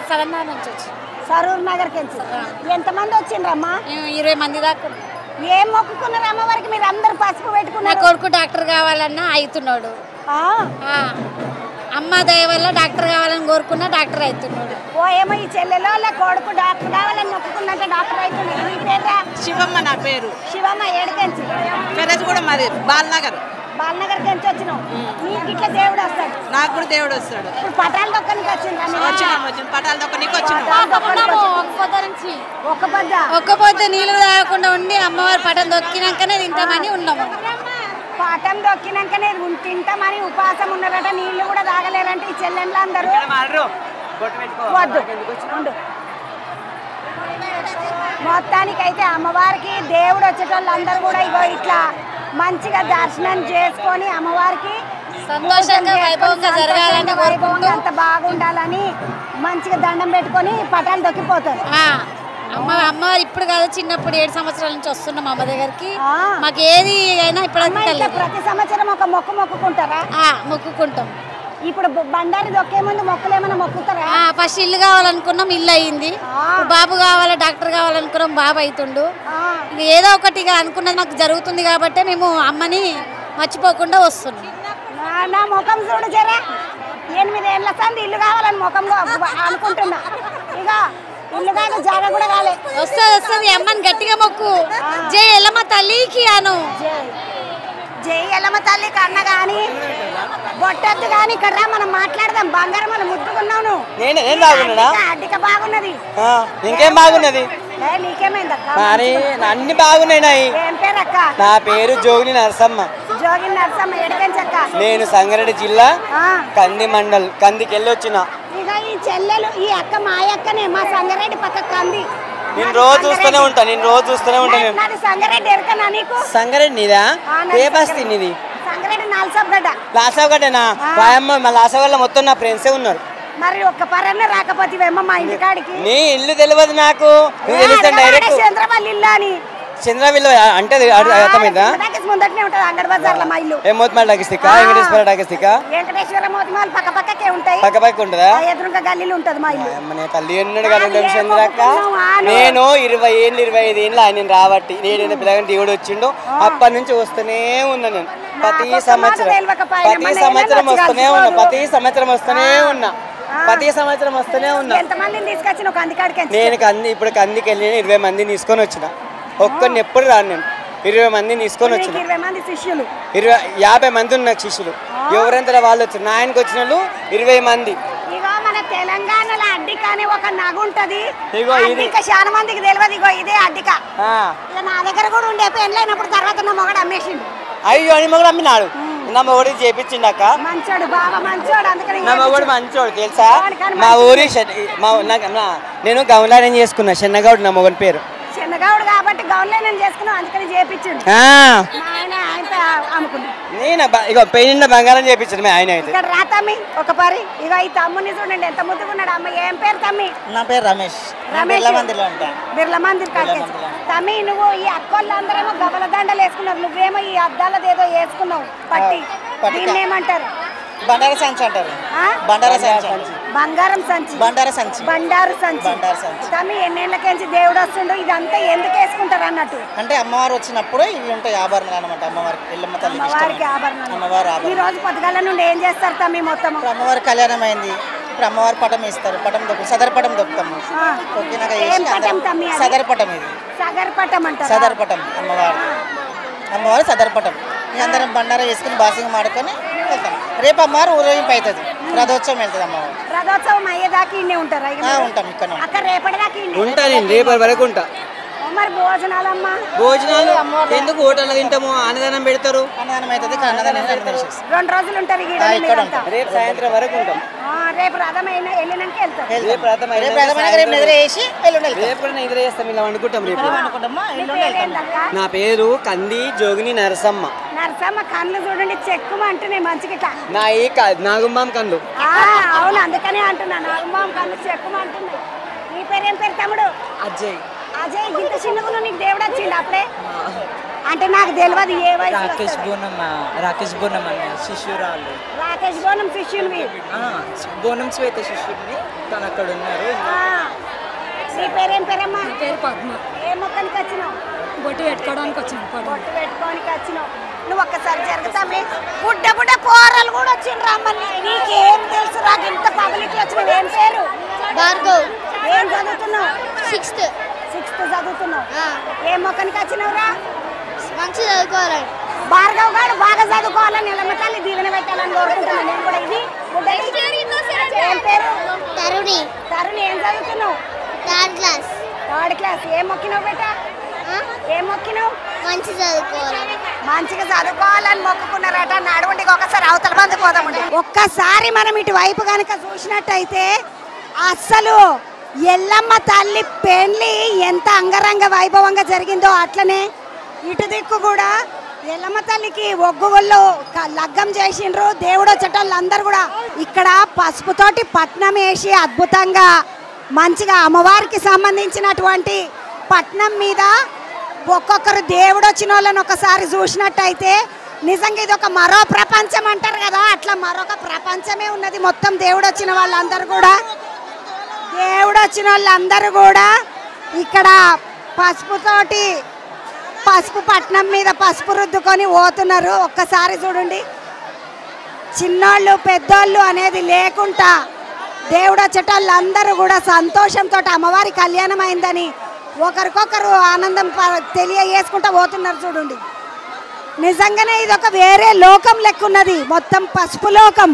సరూర్ నుంచి వచ్చి. సరూర్ నగర్ కెంచి. ఎంతమంది వచ్చిండ్రమ్మా? 20 మంది దాకా. ఏం మొక్కుకున్నారు అమ్మవారికి? మీరు అందరు పసుపు పెట్టుకున్నారు. కొడుకు డాక్టర్ కావాలన్నా అవుతున్నాడు. అమ్మ దయ వల్ల డాక్టర్ కావాలని కోరుకున్నా డాక్టర్ అవుతున్నాడు. ఏమో ఈ చెల్లెలో కొడుకు డాక్టర్ కావాలని మొక్కుకున్నట్టే డాక్టర్ అవుతున్నాడు. నీ పేరా? శివమ్మ. నా పేరు శివమ్మ. ఏడికెంచి? పెరజ్ కూడా మాది బాలనగర్. బాలనగర్ కెంచి వచ్చినావు. నీకు ఇట్లా దేవుడు వస్తాడు? నాకు కూడా దేవుడు వస్తాడు. ఇప్పుడు పటాలు దొక్కనికి వచ్చిండ్రా? పటాలు దొక్కనికి వచ్చినాం. ఒక్క పొద్దు నీళ్ళు తాగకుండా ఉండి అమ్మవారి పటం దొక్కినాకనే తింటామని ఉన్నాము. పటం దొక్కినాకనే తింటామని ఉపవాసం ఉన్నారట. నీళ్లు కూడా తాగలేరంటే ఈ చెల్లెళ్ళు అందరూ. వద్దు ఉండు. మొత్తానికైతే అమ్మవారికి దేవుడు వచ్చేటోళ్ళందరూ కూడా ఇగో ఇట్లా మంచిగా దర్శనం చేసుకొని అమ్మవారికి సంతోషంగా వైభవంగా జరగాలని కోరుకుంటూ అంత బాగుండాలని మంచిగా దండం పెట్టుకొని పటాలు దొక్కిపోతారు. అమ్మవారు ఇప్పుడు కాదు, చిన్నప్పుడు 7 సంవత్సరాల నుంచి వస్తున్నాం అమ్మ దగ్గరికి. మాకు ఏది అయినా ఇప్పుడు ప్రతి సంవత్సరం ఒక మొక్కుకుంటారా? మొక్కుకుంటాం. ఇప్పుడు బండారి దొక్కే ముందు మొక్కలు ఏమైనా మొక్కుతారా? ఫస్ట్ ఇల్లు కావాలనుకున్నాం, ఇల్లు అయ్యింది. బాబు కావాలా, డాక్టర్ కావాలనుకున్నాం, బాబు అవుతుండు. ఏదో ఒకటి అనుకున్నది మాకు జరుగుతుంది కాబట్టి మేము అమ్మని మర్చిపోకుండా వస్తున్నాం. నా ముఖం చూడు జరా. 8 ఏళ్ళ సంది ఇల్లు కావాలని ముఖంలో అనుకుంటున్నా. ఇక ఇల్లు కాదు, జాగా కూడా కాలే. వస్తుంది అమ్మని గట్టిగా మొక్కు. జై ఎల్లమ్మ తల్లికి అను. జై ఎల్లమ్మ తల్లికి అన్న కానీ బొట్టద్దు కానీ ఇక్కడ మనం మాట్లాడదాం. బంగారం మనం ముద్దుకున్నావు నువ్వు. అడ్డిక బాగున్నది. ఇంకేం బాగున్నది? నీకేమైందక్క? అన్ని బాగున్నాయి. ఏం పేరు అక్క? నా పేరు జోగిని నరసమ్మ. జోగిని నరసమ్మ. ఎడకెంచక్క? నేను సంగారెడ్డి జిల్లా కంది మండల్ కందికి వెళ్ళి వచ్చిన. ఇక ఈ చెల్లెలు ఈ అక్క మా అక్కనే, మా సంగారెడ్డి పక్క కంది. నేను రోజు చూస్తూనే ఉంటా. నాది సంగారెడ్డి. ఎరకనా నీకు? సంగారెడ్డి నీదా? ఏ బస్తీ నీది? సంగారెడ్డి నాల్సాబ్గడ్డ. లాసాబ్గడ్డనా? వాయమ్మ మా లాసాగడ్డ మొత్తం నా ఫ్రెండ్సే ఉన్నారు. మరి ఒక్క పరన్న రాకపోతేవేమో మా ఇంటికాడికి. నీ ఇల్లు తెలియదు నాకు. చంద్రవల్లి ఇల్లు అని చంద్రవిల్లు అంటే అర్థమైందా? ముందటనే ఉంటుంది అంగడి బజార్లో మా ఇల్లు. ఏ మోతిమాల టాకీస్తికా వెంకటేశ్వర టాకీస్తికా? వెంకటేశ్వర మోతిమాల పక్క పక్కకే ఉంటాయి. పక్క పక్క ఉంటుందా? ఎదురుగా గల్లీలు ఉంటుంది మా ఇల్లు. మన తల్లి ఎన్నాడు కదా చంద్రక్క. నేను 20 ఏళ్ళు 25 ఏళ్ళు ఆయన రాబట్టి నేను పిల్లగా దేవుడు వచ్చిండు అప్పటి నుంచి వస్తూనే ఉన్నా. నేను ప్రతి సంవత్సరం వస్తూనే ఉన్నా. ప్రతి సంవత్సరం వస్తూనే ఉన్నా. నేను ఇప్పుడు కందికి వెళ్ళి 20 మందిని తీసుకొని వచ్చిన. ఒక్కరిని ఎప్పుడు రాను నేను. 20 మందిని తీసుకొని వచ్చిన. 50 మంది ఉన్నారు శిష్యులు. ఎవరంతా వాళ్ళు వచ్చారు. నా ఆయనకు వచ్చిన వాళ్ళు 20 మంది. మన తెలంగాణలో అడ్డిక అనే ఒక నగ ఉంటది. ఇంకా చాలా మందికి తెలియదు. ఇగో ఇదే అడ్డిక. నా దగ్గర కూడా ఉండే పెళ్ళైనప్పుడు తర్వాత నా మొగడు అమ్మేసిండు. అయ్యో అని మొగడు అమ్మినాడు. నా మొగడు చేపించిండాక మంచోడు బాగా మంచోడు. అందుకని నా మొగడు మంచోడు తెలుసా. మా ఊరి నేను గౌన్లాయన చేసుకున్నా. చెన్నగౌడ్ నా మొగని పేరు. చెన్నగౌడ్ కాబట్టి గౌన్లాయన చేసుకున్నాం. అందుకని చేపించిండు. నేను ఇక పెయిన్ బంగారం చేపించాను ఆయన అయితే. ఇక్కడ రా తమ్మి ఒక పరి. ఇక ఈ తమ్ముని చూడండి ఎంత ముద్దుకున్నాడు. అమ్మ ఏం పేరు తమ్మి? నా పేరు రమేష్. బిర్లా మందిర్ కాడికి. తమ్మి నువ్వు ఈ అక్కోళ్ళందరేమో గబల దండలు వేసుకున్నారు. నువ్వేమో ఈ అద్దాలదేదో వేసుకున్నావు పట్టి. దీన్ని ఏమంటారు? బండారు సంచి అంటారు. బండారు సంచి. బంగారం సంచి. బండారు సంచి. బండారు సంచి. తమ్మి ఎన్నేళ్ళకేంచి దేవుడు వస్తుండో ఇదంతా ఎందుకు వేసుకుంటారు అన్నట్టు? అంటే అమ్మవారు వచ్చినప్పుడు ఇవి ఉంటాయి ఆభరణాలు అనమాట. అమ్మవారికి ఎల్లమ్మ తల్లికి అమ్మవారికి ఆభరణాలు. అమ్మవారు ఈ రోజు పొద్దుగాల నుండి ఏం చేస్తారు తమ్మి మొత్తం? అమ్మవారి కళ్యాణం అయింది. ఇప్పుడు అమ్మవారి పటం ఇస్తారు. పటం దొరుకుతుంది. సదర్ పటం దొరుకుతాము. సదర్ పటం. ఇది సదర్ పటం అంటారు. సదర్ పటం అమ్మవారు సదర్ పటం. అందరం బండారా వేసుకుని బాసింగ్ మాడుకొని వెళ్తాం. రేపు అమ్మవారు ఊరేగింపు అవుతుంది. రథోత్సవం వెళ్తుంది అమ్మవారు. రథోత్సవం అయ్యేదాకా ఇన్నే ఉంటారా? ఉంటాం ఇక్కడ. అక్కడ రేపటిదాకా ఉంటానండి. రేపటి వరకు ఉంటా. మరి భోజనాలమ్మా? భోజనాలు ఎందుకు హోటల్ తింటాము. అన్నదానం పెడతారు. అన్నదానం అవుతుంది. అన్నదానం 2 రోజులు ఉంటారు. రేపు సాయంత్రం వరకు ఉంటాం. రేపు రథమైన వెళ్ళినాక వెళ్తాం. రేపు నిద్ర చేసి రేపు కూడా నిద్ర చేస్తాం. ఇలా వండుకుంటాం. రేపు నా పేరు కంది జోగిని నరసమ్మ. నరసమ్మ కళ్ళు చూడండి చెక్కుమంటున్నాయి మంచిగా. నా ఈ నాగుంబాం కళ్ళు. అవును అందుకనే అంటున్నా. నాగుంబాం కళ్ళు చెక్కుమంటున్నాయి. నీ పేరు ఏం పేరు తమ్ముడు? అజయ్. అజయ్ ఇంత చిన్నగా నీకు దేవుడు వచ్చిండు అప్పుడే? అంటే నాకు తెలియదు ఏ వయసు. రాకేష్ బోనం అన్న శిష్యురాలు. రాకేష్ బోనం శిష్యునివి? బోనం శ్వేత శిష్యుడిని. తను అక్కడ ఉన్నారు. నీ పేరేం పేరమ్మా? పేరు పద్మ. ఏ మొక్కనికి వచ్చినావు? బొట్టు పెట్టుకోవడానికి వచ్చినావు. బొట్టు పెట్టుకోవడానికి వచ్చినావు. నువ్వు ఒక్కసారి జరుగుతామే. బుడ్డ కూరలు కూడా వచ్చిండ్రు అమ్మని. నీకేం తెలుసు? నాకు ఇంత పబ్లిక్ వచ్చినావు. ఏం పేరు? భార్గవ్. ఏం చదువుతున్నావు? 6th చదువుతున్నావు. ఏ మొక్కనికి వచ్చినావురా? మంచి చదువుకోవాలని. భార్గవ్ గారు బాగా చదువుకోవాలని ఎల్లమ్మ తల్లి దీవెన పెట్టాలని కోరుకుంటున్నాను నేను కూడా. ఇది ఏం పేరు? తరుణి. తరుణి ఏం చదువుతున్నావు? 3rd class. ఏం మొక్కినావు బేట? ఏం మొక్కినావు? మంచి చదువుకోవాలని. మంచిగా చదువుకోవాలని మొక్కుకున్నారట. నడువుండికి ఒకసారి అవతల మంది పోదామండి. ఒక్కసారి మనం ఇటువైపు కనుక చూసినట్టయితే అస్సలు ఎల్లమ్మ తల్లి పెళ్లి ఎంత అంగరంగ వైభవంగా జరిగిందో అట్లనే ఇటు దిక్కు కూడా ఎల్లమ్మ తల్లికి ఒగ్గుగొల్లో లగ్గం చేసిండ్రు. దేవుడు వచ్చేటోళ్ళందరూ కూడా ఇక్కడ పసుపుతోటి పట్నం వేసి అద్భుతంగా మంచిగా అమ్మవారికి సంబంధించినటువంటి పట్నం మీద ఒక్కొక్కరు దేవుడు వచ్చిన వాళ్ళని ఒకసారి చూసినట్టయితే నిజంగా ఇది ఒక మరో ప్రపంచం అంటారు కదా, అట్లా మరొక ప్రపంచమే ఉన్నది. మొత్తం దేవుడు వచ్చిన వాళ్ళందరూ కూడా ఇక్కడ పసుపుతోటి పసుపు పట్నం మీద పసుపు రుద్దుకొని పోతున్నారు. ఒక్కసారి చూడండి. చిన్నోళ్ళు పెద్దోళ్ళు అనేది లేకుండా దేవుడు వచ్చేటోళ్ళందరూ కూడా సంతోషంతో అమ్మవారి కళ్యాణం అయిందని ఒకరికొకరు ఆనందం తెలియజేసుకుంటూ పోతున్నారు. చూడండి నిజంగానే ఇది ఒక వేరే లోకం లెక్కున్నది. మొత్తం పసుపు లోకం.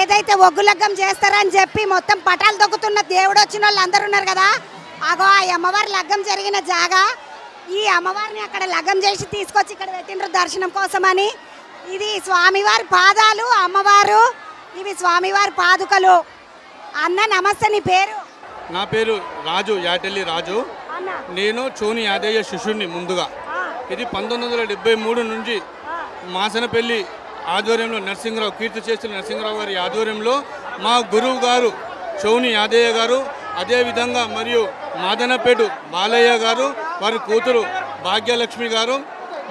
ఏదైతే ఒగ్గు లగ్గం చేస్తారని చెప్పి మొత్తం పటాలు దొక్కుతున్న దేవుడు వచ్చిన వాళ్ళు అందరు ఉన్నారు కదా, అగో ఆ అమ్మవారి లగ్గం జరిగిన జాగా. ఈ అమ్మవారిని అక్కడ లగ్గం చేసి తీసుకొచ్చి ఇక్కడ పెట్టిండ్రు దర్శనం కోసమని. ఇది స్వామివారి పాదాలు, అమ్మవారు, ఇవి స్వామివారి పాదుకలు. అన్న నమస్తే, నీ పేరు? నా పేరు రాజు, యాటెల్లి రాజు. నేను చోని యాదయ్య శిష్యుడిని. ముందుగా ఇది 1973 నుంచి మాసనపల్లి ఆధ్వర్యంలో నరసింహరావు, కీర్తి చేసిన నరసింహరావు గారి ఆధ్వర్యంలో మా గురువు గారు చోని యాదయ్య గారు, అదేవిధంగా మరియు మాదనపేట బాలయ్య గారు, వారి కూతురు భాగ్యలక్ష్మి గారు,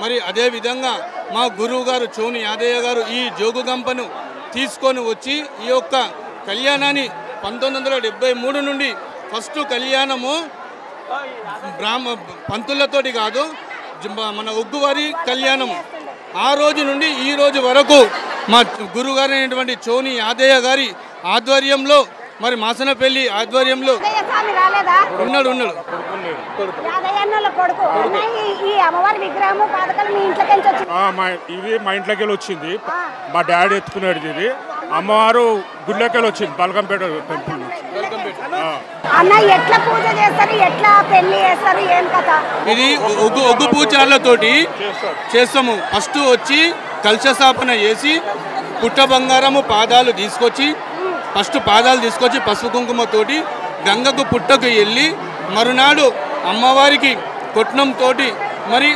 మరి అదేవిధంగా మా గురువు గారు చోని యాదయ్య గారు ఈ జోగుగంపను తీసుకొని వచ్చి ఈ యొక్క కళ్యాణాన్ని 1973 నుండి ఫస్ట్ కళ్యాణము పంతులతోటి కాదు, మన ఒగ్గువారి కళ్యాణము. ఆ రోజు నుండి ఈ రోజు వరకు మా గురుగారు అయినటువంటి చోని యాదయ్య గారి ఆధ్వర్యంలో, మరి మాసనపల్లి ఆధ్వర్యంలో ఉన్నాడు. ఇది మా ఇంట్లోకి వెళ్ళి వచ్చింది, మా డాడీ ఎత్తుకున్నాడు. ఇది అమ్మవారు గుడిలోకి వెళ్ళి వచ్చింది, బల్కంపేట టెంపుల్ నుంచి. ఇది ఒగ్గు పూజార్లతోటి చేస్తాము. ఫస్ట్ వచ్చి కలశ స్థాపన చేసి పుట్ట బంగారము పాదాలు తీసుకొచ్చి పసుపు కుంకుమతోటి గంగకు పుట్టకు వెళ్ళి మరునాడు అమ్మవారికి కొట్నంతో మరి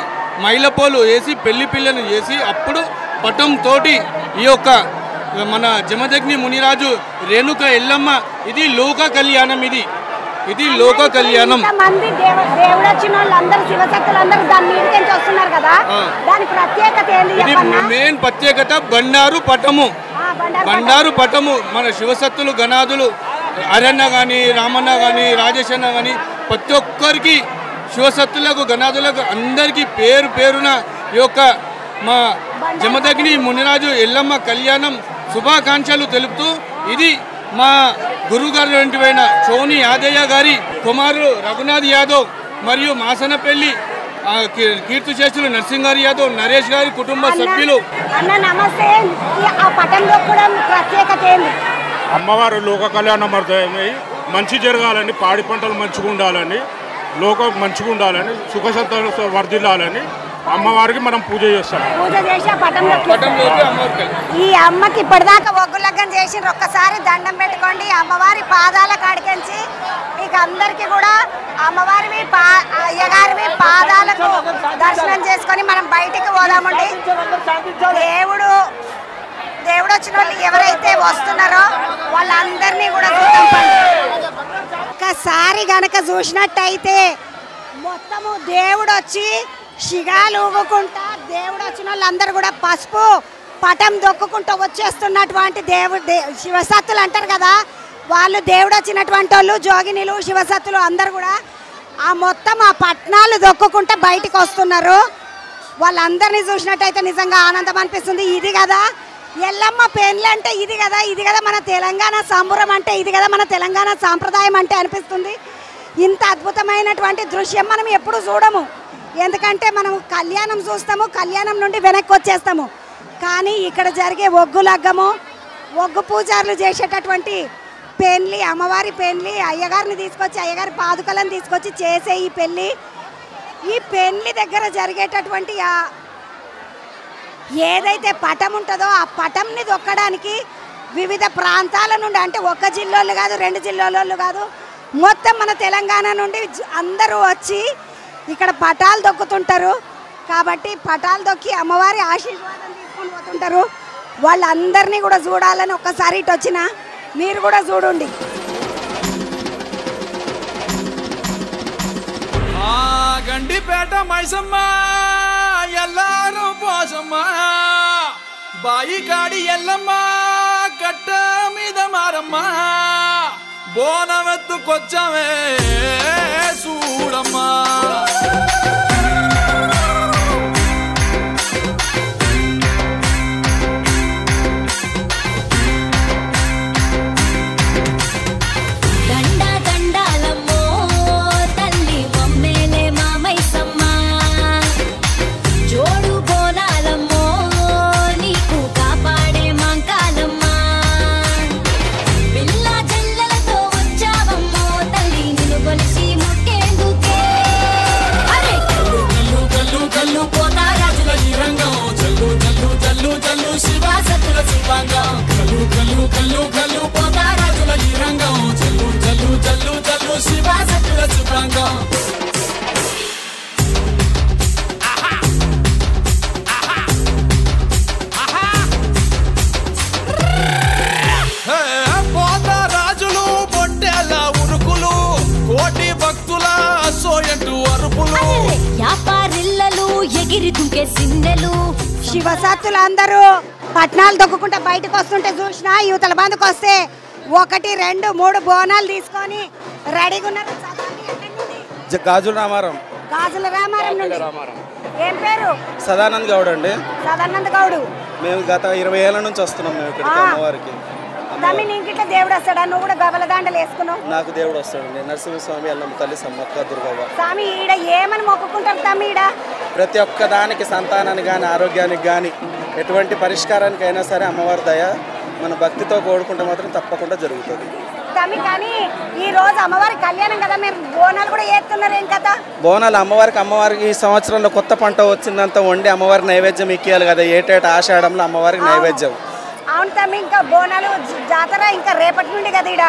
మైలపోలు వేసి పెళ్లి పిల్లను చేసి అప్పుడు పటంతో ఈ యొక్క మన జమదగ్ని మునిరాజు రేణుక ఎల్లమ్మ ఇది లోక కళ్యాణం. ఇది లోక కళ్యాణం. ఇది మెయిన్ ప్రత్యేకత బండారు పటము. మన శివసత్తులు గణాదులు అరణ్య కానీ, రామన్న కానీ, రాజేశన్న కానీ ప్రతి ఒక్కరికి శివసత్తులకు గణాదులకు అందరికీ పేరు పేరున ఈ యొక్క మా జమదగ్ని మునిరాజు ఎల్లమ్మ కళ్యాణం శుభాకాంక్షలు తెలుపుతూ ఇది మా గురుగారు అయిన చోని యాదయ్య గారి కుమారుడు రఘునాథ్ యాదవ్ మరియు మాసనపల్లి కీర్తిశేషులు నరసింగారి యాదవ్, నరేష్ గారి కుటుంబ సభ్యులు. అమ్మవారు లోక కళ్యాణం అర్థమై మంచి జరగాలని, పాడి పంటలు మంచిగా ఉండాలని, లోకం మంచిగా ఉండాలని, సుఖసంతాలు వర్ధిల్లాలని అమ్మవారికి మనం పూజ చేస్తాం. ఈ అమ్మకి ఇప్పటిదాకా ఒగ్గు లగ్గం చేసి ఒక్కసారి దండం పెట్టుకోండి. అమ్మవారి పాదాల కాడికించి మీకు అందరికీ కూడా అమ్మవారివి అయ్యగారివి పాదాలకు దర్శనం చేసుకొని మనం బయటికి పోదామండి. దేవుడు వచ్చిన వాళ్ళు ఎవరైతే వస్తున్నారో వాళ్ళందరినీ కూడా ఒక్కసారి గనక చూసినట్టయితే మొత్తము దేవుడు వచ్చి శిగాలు ఊగుకుంటా, దేవుడు వచ్చిన వాళ్ళందరూ కూడా పసుపు పటం దొక్కుకుంటూ వచ్చేస్తున్నటువంటి శివసత్తులు అంటారు కదా, వాళ్ళు దేవుడు వచ్చినటువంటి వాళ్ళు జోగినిలు శివసత్తులు అందరు కూడా ఆ మొత్తం ఆ పట్నాలు దొక్కుకుంటూ బయటికి వస్తున్నారు. వాళ్ళందరినీ చూసినట్టయితే నిజంగా ఆనందం అనిపిస్తుంది. ఇది కదా ఎల్లమ్మ పెళ్ళి అంటే, ఇది కదా మన తెలంగాణ సంబరం అంటే, ఇది కదా మన తెలంగాణ సాంప్రదాయం అంటే అనిపిస్తుంది. ఇంత అద్భుతమైనటువంటి దృశ్యం మనం ఎప్పుడు చూడము, ఎందుకంటే మనం కళ్యాణం చూస్తాము, కళ్యాణం నుండి వెనక్కి వచ్చేస్తాము. కానీ ఇక్కడ జరిగే ఒగ్గు లగ్గము, ఒగ్గు పూజారులు చేసేటటువంటి పెళ్ళి, అమ్మవారి పెళ్ళి, అయ్యగారిని తీసుకొచ్చి అయ్యగారి పాదుకలను తీసుకొచ్చి చేసే ఈ పెళ్ళి దగ్గర జరిగేటటువంటి ఏదైతే పటం ఉంటుందో ఆ పటంని దొక్కడానికి వివిధ ప్రాంతాల నుండి, అంటే ఒక్క జిల్లాలు కాదు, 2 జిల్లాలు కాదు, మొత్తం మన తెలంగాణ నుండి అందరూ వచ్చి ఇక్కడ పటాలు దొక్కుతుంటారు. కాబట్టి పటాలు దొక్కి అమ్మవారి ఆశీర్వాదం తీసుకొని పోతుంటారు. వాళ్ళందరినీ కూడా చూడాలని ఒక్కసారి ఇటు వచ్చిన మీరు కూడా చూడండి. గండిపేట మైసమ్మ ఎల్లారు పోసమ్మ, బాయి కాడి ఎల్లమ్మ, కట్ట మీద మారమ్మ, బోనమెత్తుకొచ్చమే చూడమ్మా. వచ్చావమ్మో తల్లి నిన్ను కొలిసి ముక్కేందుకే. శివసత్తులు అందరూ పట్నాలు దొక్కుకుంటే బయటకు వస్తుంటే చూసిన యువతల బంధుకు వస్తే 1, 2, 3 బోనాలు తీసుకొని రెడీగా ఉన్నారు. గాజుల రామారం. గాజుల రామారం నుండి ఏం పేరు? సదానంద్ గౌడ్ అండి. సదానంద్ గౌడు. మేము గత 20 ఏళ్ల నుంచి వస్తున్నాం మేము ఇక్కడికి అమ్మవారికి. తమ్మి నీకిట్ల దేవుడు వస్తాడా? నువ్వు కూడా గబల దాండలు వేసుకున్నావు. నాకు దేవుడు వస్తాడండి. నరసింహస్వామి, అల్లమ్మ తల్లి, సమ్మక్క, దుర్గవ్వ. స్వామి ఈడ ఏమని మొక్కుకుంటారు తమ్మి? ఈడ ప్రతి ఒక్క దానికి, సంతానానికి కానీ ఆరోగ్యానికి కానీ ఎటువంటి పరిష్కారానికి అయినా సరే అమ్మవారి దయ మన భక్తితో కోరుకుంటే మాత్రం తప్పకుండా జరుగుతుంది. తమ్మి కానీ ఈ రోజు అమ్మవారి కళ్యాణం కదా, మీరు బోనాలు కూడా చేస్తున్నారు ఏం కదా? బోనాలు అమ్మవారికి ఈ సంవత్సరంలో కొత్త పంట వచ్చిందంతా వండి అమ్మవారికి నైవేద్యం ఎక్కియాలి కదా. ఏటేటా ఆషాఢంలో అమ్మవారికి నైవేద్యం. అవును తమ్మి, ఇంకా బోనాలు జాతర ఇంకా రేపటి నుండి కదా ఈడ.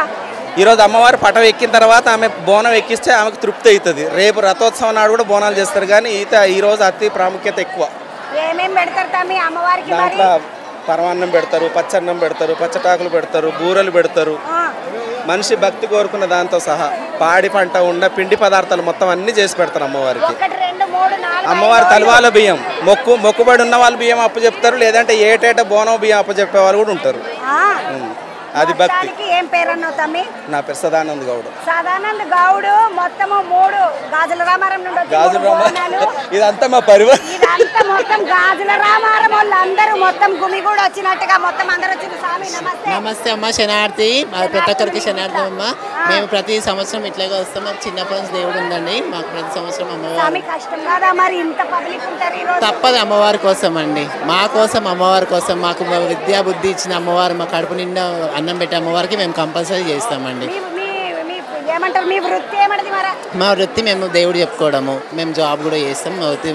ఈరోజు అమ్మవారి పటం ఎక్కిన తర్వాత ఆమె బోనం ఎక్కిస్తే ఆమెకు తృప్తి అవుతుంది. రేపు రథోత్సవం నాడు కూడా బోనాలు చేస్తారు, కానీ ఈ రోజు అతి ప్రాముఖ్యత ఎక్కువ. ఏమేం పెడతారు తమ్మి అమ్మవారికి? దాంట్లో పరమాన్నం పెడతారు, పచ్చన్నం పెడతారు, పచ్చటాకులు పెడతారు, బూరెలు పెడతారు. మనిషి భక్తి కోరుకున్న దాంతో సహా పాడి పంట ఉన్న పిండి పదార్థాలు మొత్తం అన్ని చేసి పెడతారు అమ్మవారికి. అమ్మవారి తలవాల బియ్యం మొక్కుబడి ఉన్న వాళ్ళు బియ్యం అప్పు చెప్తారు, లేదంటే ఏటేటా బోనం బియ్యం అప్పు చెప్పే వాళ్ళు కూడా ఉంటారు. అది భక్తి. ఏం పేరు అన్నావు తమ్మి? నా పేరు సదానంద్ గౌడ్. సదానంద్ గౌడ్ మొత్తము 3 గాజుల రామారం నుండి గాజుల రామారం ఇదంతా మా పరివారం. ఇదంతా మొత్తం గాజుల రామారం వాళ్ళు అందరూ మొత్తం గుమి కూడా వచ్చినట్టుగా మొత్తం అందరూ వచ్చిన. స్వామి నమస్తే. నమస్తే అమ్మ, శనార్థి. ప్రతి ఒక్కరికి శనార్థి అమ్మ. మేము ప్రతి సంవత్సరం ఇట్లాగే వస్తాం. మాకు చిన్నప్పటి నుంచి దేవుడు ఉందండి. మాకు ప్రతి సంవత్సరం అమ్మవారు. కష్టం కదా మరి, ఇంత పబ్లిక్ ఉంటారు ఈ రోజు. తప్పదు అమ్మవారి కోసం అండి, మా కోసం అమ్మవారి కోసం. మాకు విద్యా బుద్ధి ఇచ్చిన అమ్మవారు, మా కడుపు నిండా అన్నం పెట్టే అమ్మవారికి మేము కంపల్సరీ చేస్తామండి. ఏమంటారు మీ వృత్తి? ఏమంటది మరి? మా వృత్తి మేము దేవుడు చెప్పుకోవడము. మేము జాబ్ కూడా చేస్తాం. మా వృత్తి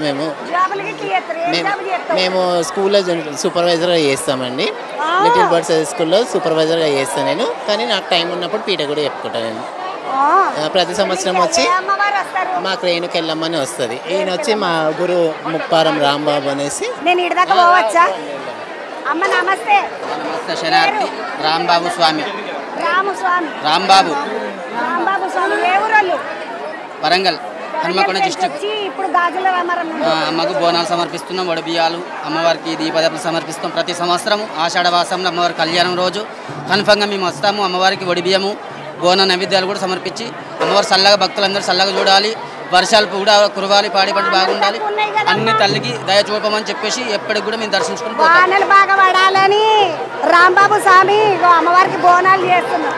మేము స్కూల్లో సూపర్వైజర్గా చేస్తామండి. లిటిల్ బర్డ్స్ స్కూల్లో సూపర్వైజర్గా చేస్తాను నేను. కానీ నాకు టైం ఉన్నప్పుడు పీట కూడా చెప్పుకుంటాను నేను. ప్రతి సంవత్సరం వచ్చి మాకు రేణుకి వెళ్ళమని వస్తుంది. ఈయన వచ్చి మా గురు ముప్పారం రాంబాబు అనేసి. నేను ఇటు దాకా పోవచ్చా? అమ్మ నమస్తే. శనార్థి రాంబాబు స్వామి. రాంబాబు స్వామి ఏ ఊరోళ్ళు? వరంగల్ హన్మకొండ డిస్ట్రిక్ట్. ఇప్పుడు గాజుల రామారం అమ్మకు బోనాలు సమర్పిస్తున్నాం, వడబియ్యాలు, అమ్మవారికి దీపదాపులు సమర్పిస్తాం. ప్రతి సంవత్సరం ఆషాఢవాసంలో అమ్మవారి కళ్యాణం రోజు కన్ఫర్మ్గా మేము వస్తాము. అమ్మవారికి వడిబియ్యము, బోన నైవేద్యాలు కూడా సమర్పించి అమ్మవారు చల్లగా భక్తులందరూ చల్లగా చూడాలి, వర్షాలు కూడా కురవాలి, పాడి పంట బాగుండాలి, అన్ని తల్లికి దయ చూపమని చెప్పేసి ఎప్పటికి కూడా మేము దర్శించుకుని బోనాలు బాగా పడాలని రాంబాబు స్వామి అమ్మవారికి బోనాలు చేస్తున్నాం.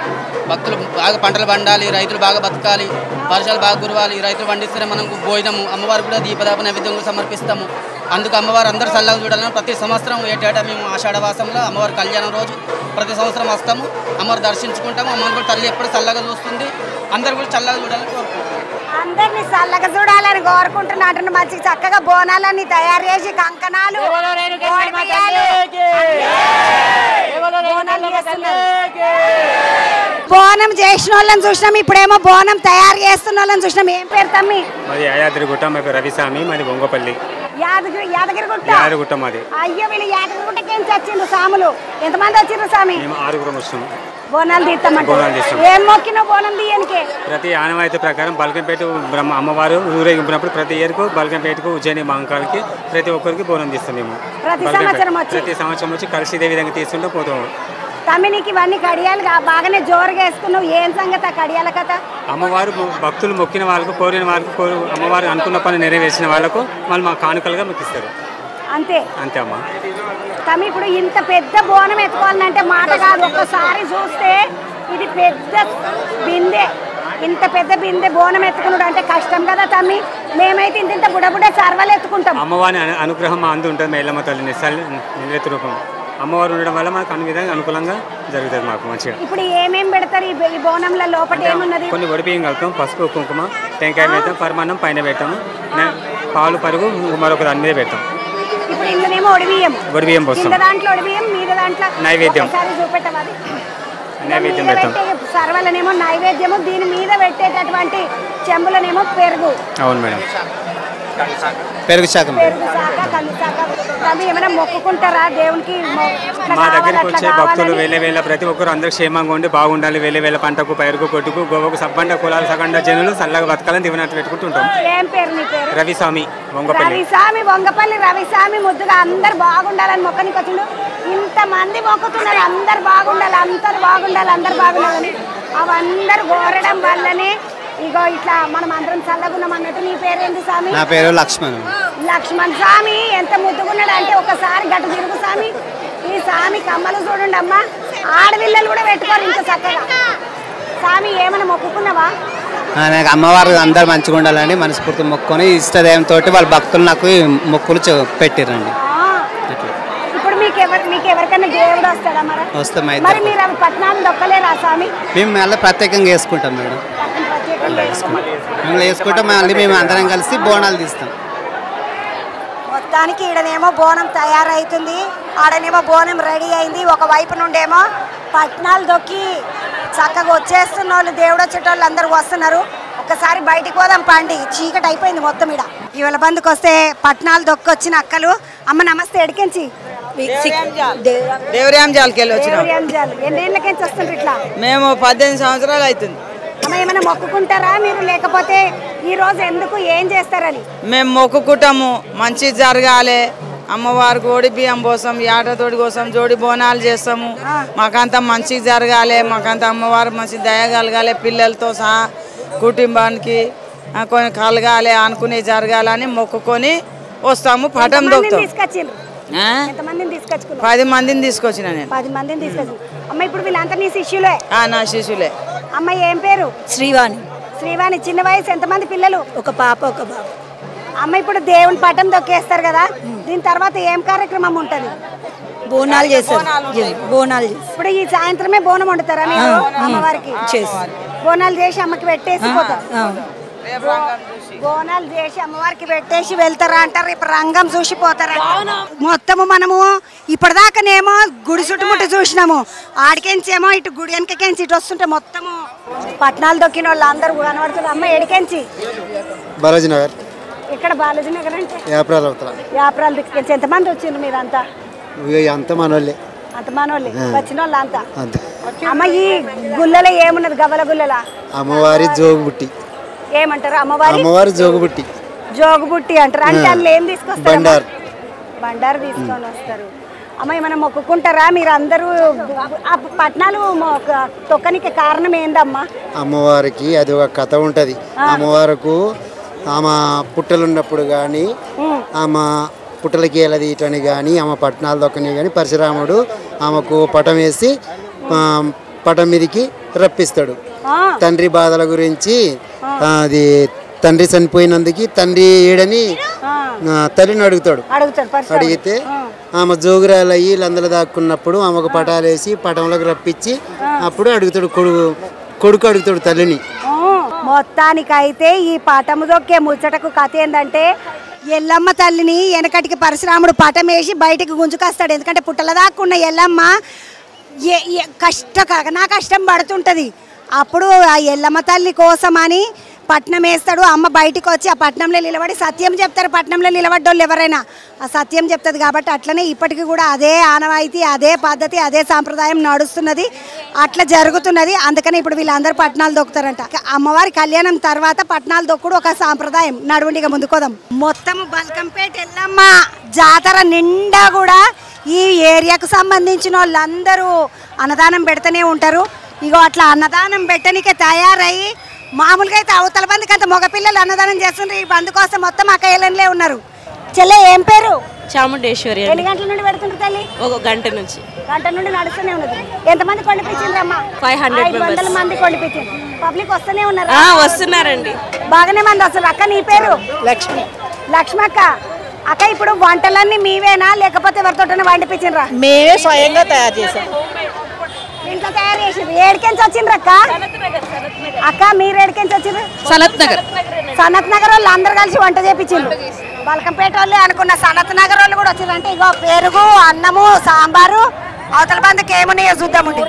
భక్తులు బాగా పంటలు పండాలి, రైతులు బాగా బతకాలి, వర్షాలు బాగా కురవాలి, రైతులు పండిస్తేనే మనకు భోజనము. అమ్మవారికి కూడా దీపదాప నైవేద్యం కూడా సమర్పిస్తాము. అందుకు అమ్మవారు అందరూ చల్లగా చూడాలని ప్రతి సంవత్సరం ఏటేటా మేము ఆషాఢవాసంలో అమ్మవారి కళ్యాణం రోజు ప్రతి సంవత్సరం వస్తాము. అమ్మవారు దర్శించుకుంటాము. అమ్మవారు కూడా తల్లి ఎప్పుడు చల్లగా చూస్తుంది. అందరు కూడా చల్లగా చూడాలని కోరుకుంటున్నాం. అందరినీ చల్లగా చూడాలని కోరుకుంటున్నాడు. మంచి చక్కగా బోనాలన్నీ తయారు చేసి కంకణాలు బోనం చేసిన వాళ్ళని చూసినాం, ఇప్పుడేమో బోనం తయారు చేస్తున్న వాళ్ళని చూసినాం. ఏం పేరు తమ్మి? మాది యాదగిరిగుట్ట. మా పేరు రవిస్వామి. మాది బొంగపల్లి. యాదగిరిగుట్ట మాది. అయ్యో వీళ్ళు యాదగిరిగుట్టకి ఏం వచ్చిండ్రు సాములు? ఎంతమంది వచ్చిండ్రు స్వామి? మేము 6 వచ్చాము. బోనాలు తీస్తామంటే ఏం మొక్కిన బోనం తీయనికి? ప్రతి ఆనవాయితీ ప్రకారం బల్కంపేట అమ్మవారు ఊరేగింపునప్పుడు ప్రతి ఇయర్కు బల్కంపేటకు ఉజ్జయిని మహంకాళికి ప్రతి ఒక్కరికి బోనం తీస్తాం మేము. ప్రతి సంవత్సరం వచ్చి కలిసి ఇదే విధంగా తీసుకుంటూ పోతాము. తమ్మినికి ఇవన్నీ కడియాలు బాగానే జోరుగా వేసుకున్నావు. ఏం సంగతి ఆ కడియాల కథ? అమ్మవారు భక్తులు మొక్కిన వాళ్ళకు, కోరిన వాళ్ళకు, అమ్మవారు అనుకున్న పని నెరవేర్చిన వాళ్ళకు వాళ్ళు మా కానుకలుగా మీకు ఇస్తారు. అంతే అంతే అమ్మా. తమ్మి ఇప్పుడు ఇంత పెద్ద బోనం ఎత్తుకోవాలంటే మాట కాదు. ఒక్కసారి చూస్తే ఇది పెద్ద బిందె, ఇంత పెద్ద బిందె బోనం ఎత్తుకున్నాడు అంటే కష్టం కదా తమ్మి. మేమైతే ఇంత బుడబుడే సర్వలు ఎత్తుకుంటాం. అమ్మవారి అనుగ్రహం మా అందు ఉంటుంది. మేలమ్మ తల్లి నిలెత్తు రూపం అమ్మవారు ఉండడం వల్ల మనకు అన్ని విధంగా అనుకూలంగా జరుగుతుంది మాకు మంచిగా. ఇప్పుడు ఏమేమి పెడతారు ఈ బోనంలో? లోపల ఏమున్నది? కొన్ని వడిబియ్యం కలుపుతాం, పసుపు కుంకుమ, టెంకాయ పెడతాం, పరమాన్నం పైన పెడతాము, పాలు పరుగు మరొక దాని మీద పెడతాం. ఇప్పుడు ఇందునేమో వడిబియ్యం పోస్తాం. దాంట్లో వడిబియ్యం, మీద దాంట్లో నైవేద్యం. నైవేద్యం పెడతాం. సర్వలనేమో నైవేద్యము, దీని మీద పెట్టేటటువంటి చెంబులనేమో పెరుగు. అవును మేడం, పెరుగు శాఖ. పెరుగు శాఖ, కంది శాఖ స్వామి ఏమైనా మొక్కుకుంటారా దేవునికి మా దగ్గరికి వచ్చే భక్తులు వేల ప్రతి ఒక్కరు అందరూ క్షేమంగా ఉండి బాగుండాలి, వేల పంటకు పైరుకు కొట్టుకు గోవకు సబ్బండ కులాల సగండ జనులు చల్లగా బతకాలని దివినట్టు పెట్టుకుంటుంటాం. ఏం పేరు నీ పేరు? రవిస్వామి వంగపల్లి. రవిస్వామి వంగపల్లి. రవిస్వామి ముద్దుగా అందరు బాగుండాలని మొక్కనికి వచ్చిండు. ఇంతమంది మొక్కుతున్నారు అందరు బాగుండాలి, అందరు బాగుండాలి, అందరు బాగుండాలని. అవందరూ కోరడం వల్లనే ఇగో ఇట్లా మనం అందరం చల్లగున్నాం అన్నట్టు. నీ పేరేంటి స్వామి? నా పేరు లక్ష్మణ్. లక్ష్మణ్ స్వామి ఎంత ముద్దుగున్నాడు అంటే ఒకసారి గట్టు తిరుగు స్వామి. ఈ స్వామి కమ్మలు చూడండి అమ్మా, ఆడపిల్లలు కూడా పెట్టుకోరు ఇంత చక్కగా. స్వామి ఏమైనా మొక్కుకున్నావా? నాకు అమ్మవారు అందరు మంచిగా ఉండాలని మనస్ఫూర్తి మొక్కుకొని ఇష్టదయంతో వాళ్ళ భక్తులు నాకు మొక్కులు పెట్టిరండి. ఇప్పుడు మీకు ఎవరికైనా దేవుడు వస్తాడా? వస్తాం. మరి మీరు అవి పట్నాలు దొక్కలేరా స్వామి? మేము మళ్ళీ ప్రత్యేకంగా వేసుకుంటాం మేడం. మేము వేసుకుంటాం, మళ్ళీ మేము అందరం కలిసి బోనాలు తీస్తాం. మొత్తానికి ఈడనేమో బోనం తయారైతుంది, ఆడనేమో బోనం రెడీ అయింది. ఒకవైపు నుండేమో పట్నాలు దొక్కి చక్కగా వచ్చేస్తున్న వాళ్ళు, దేవుడు వచ్చేటోళ్ళు అందరూ వస్తున్నారు. ఒకసారి బయటికి పోదాం పండి, చీకటి అయిపోయింది మొత్తం. ఈడ ఇవాళ బందుకు వస్తే పట్నాలు దొక్కి వచ్చిన అక్కలు. అమ్మ నమస్తే. ఎడికెంచి? దేవరాంజాలకి వెళ్ళి వచ్చినాం. ఎన్నేళ్ళకెంచి వస్తుండ్రు ఇట్లా? మేము 18 సంవత్సరాలు అవుతుంది. అమ్మ ఏమైనా మొక్కుకుంటారా మీరు, లేకపోతే ఈ రోజు ఎందుకు ఏం చేస్తారని? మేము మొక్కుకుంటాము మంచి జరగాలి, అమ్మవారి గోడి బియ్యం కోసం, యాటతోడి కోసం జోడి బోనాలు చేస్తాము. మాకంతా మంచి జరగాలి, మాకంతా అమ్మవారు మంచి దయ కలగాలి, పిల్లలతో సహా కుటుంబానికి కొన్ని కలగాలి అనుకునే జరగాలని మొక్కుకొని వస్తాము. పటం దొక్కుతాం. 10 మందిని తీసుకొచ్చిన నేను. 10 మందిని తీసుకొచ్చిన. అమ్మ ఇప్పుడు వీళ్ళంతా నీ శిష్యులే? నా శిష్యులే. అమ్మ ఏం పేరు? శ్రీవాణి. శ్రీవాణి. చిన్న వయసు ఎంతమంది పిల్లలు? ఒక పాప ఒక బాబు. అమ్మ ఇప్పుడు దేవుని పటం దొక్కేస్తారు కదా, దీని తర్వాత ఏం కార్యక్రమం ఉంటది? బోనాలు చేస్తారు. బోనాలు చేస్తారు. ఇప్పుడు ఈ సాయంత్రమే బోనం వండుతారా మీరు అమ్మవారికి? బోనాలు చేసి అమ్మకి పెట్టేసి పోతారు. బోనాలు చేసి అమ్మవారికి పెట్టేసి వెళ్తారా అంటారు. ఇప్పుడు రంగం చూసిపోతారా? మొత్తము మనము ఇప్పటిదాకానేమో గుడి చుట్టుముట్టు చూసినాము, ఆడికెంచేమో ఇటు గుడి వెనకకెంచి ఇటు వస్తుంటే మొత్తము పట్నాలు దొక్కిన వాళ్ళు అందరూ కనబడుతున్నారు. అమ్మ ఎడికెంచి? బాలాజీ నగర్. ఇక్కడ బాలాజీ నగర్ అంటే యాప్రాలు దిక్కెంచి. ఎంతమంది వచ్చిండ్రు మీరు? అంతా అంత మనోళ్ళే. అంత మనోళ్ళే వచ్చిన వాళ్ళు అంతా. అమ్మ ఈ గుళ్ళలో ఏమున్నది? గవ్వల గుళ్ళలా అమ్మవారి జోగుబుట్టి ఏమంటారు? అమ్మవారి జోగుబుట్టి. జోగుబుట్టి అంటారు. అంటే అందులో ఏం తీసుకొస్తారు? బండారు తీసుకొని వస్తారు. అమ్మ ఏమైనా మొక్కుకుంటారా మీరు అందరూ? ఆ పట్నాలు తొక్కనికి కారణం ఏందమ్మా? అమ్మవారికి అది ఒక కథ ఉంటుంది. అమ్మవారికి ఆమె పుట్టలు ఉన్నప్పుడు కానీ, ఆమె పుట్టలకి వెళ్ళది ఇటని కానీ, ఆమె పట్నాలు దొక్కని కానీ పరశురాముడు ఆమెకు పటం వేసి పటం మీదకి రప్పిస్తాడు. తండ్రి బాధల గురించి, అది తండ్రి చనిపోయినందుకు తండ్రి ఏడని తల్లిని అడుగుతాడు. అడిగితే ఆమె జోగురాలు అయ్యి వీళ్ళందరూ దాక్కున్నప్పుడు ఆమెకు పటాలు వేసి పటంలోకి రప్పించి అప్పుడు అడుగుతాడు, కొడుకు అడుగుతాడు తల్లిని. మొత్తానికైతే ఈ పటము దొక్కే ముచ్చటకు కథ ఏంటంటే, ఎల్లమ్మ తల్లిని వెనకటికి పరశురాముడు పటం వేసి బయటికి గుంజుకొస్తాడు. ఎందుకంటే పుట్టల దాక్కున్న ఎల్లమ్మ కష్టం పడుతుంటుంది. అప్పుడు ఆ ఎల్లమ్మ తల్లి కోసమని పట్నం వేస్తాడు. అమ్మ బయటికి వచ్చి ఆ పట్నంలో నిలబడి సత్యం చెప్తారు. పట్నంలో నిలబడ్డోళ్ళు ఎవరైనా ఆ సత్యం చెప్తుంది. కాబట్టి అట్లనే ఇప్పటికీ కూడా అదే ఆనవాయితీ, అదే పద్ధతి, అదే సాంప్రదాయం నడుస్తున్నది, అట్లా జరుగుతున్నది. అందుకని ఇప్పుడు వీళ్ళందరూ పట్నాలు దొక్కుతారంట. అమ్మవారి కళ్యాణం తర్వాత పట్నాలు దొక్కుడు ఒక సాంప్రదాయం. నడువండిగా ముందుకోదాం. మొత్తం బల్కంపేట ఎల్లమ్మ జాతర నిండా కూడా ఈ ఏరియాకు సంబంధించిన వాళ్ళందరూ అన్నదానం పెడుతూనే ఉంటారు. ఇగో అట్లా అన్నదానం పెట్టనికే తయారయ్యి, మామూలుగా అయితే అవతల బందికి అంత మగపిల్లలు అన్నదానం చేస్తుండ్రు. ఈ బంధు కోసం మొత్తం అక్కయ్యలే ఉన్నారు. చెల్లె ఏం పేరు? చాముండేశ్వరి. ఎన్ని గంటల నుండి పెడుతుండ్రు తల్లి? ఒక గంట నుంచి. గంట నుండి నడుస్తూనే ఉన్నది. ఎంతమంది కొండిపించిండ్రమ్మా? 500 మంది కొండిపించిండ్రు. పబ్లిక్ వస్తూనే ఉన్నారు? వస్తున్నారండి, బాగానే మంది వస్తారు. అక్క నీ పేరు? లక్ష్మి. లక్ష్మక్క. అక్క ఇప్పుడు వంటలన్నీ మీవేనా లేకపోతే ఎవరితోటైనా వండిపించిండ్రా? మేమే స్వయంగా తయారు చేసాం. ఇంట్లో తయారు చేసిండ్రు. ఏడికెంచి వచ్చిండ్రు అక్క? అక్క మీరు ఏడికెంచి వచ్చిండ్రు? సనత్ నగర్. సనత్ నగర్ వాళ్ళు అందరు కలిసి వంట చేపించిండ్రు. బల్కంపేట వాళ్ళు అనుకున్న సనత్ నగర్ వాళ్ళు కూడా వచ్చిండ్రు. అంటే ఇగో పెరుగు, అన్నము, సాంబారు. అవతల బంధుకి ఏమున్నాయో చూద్దామండి.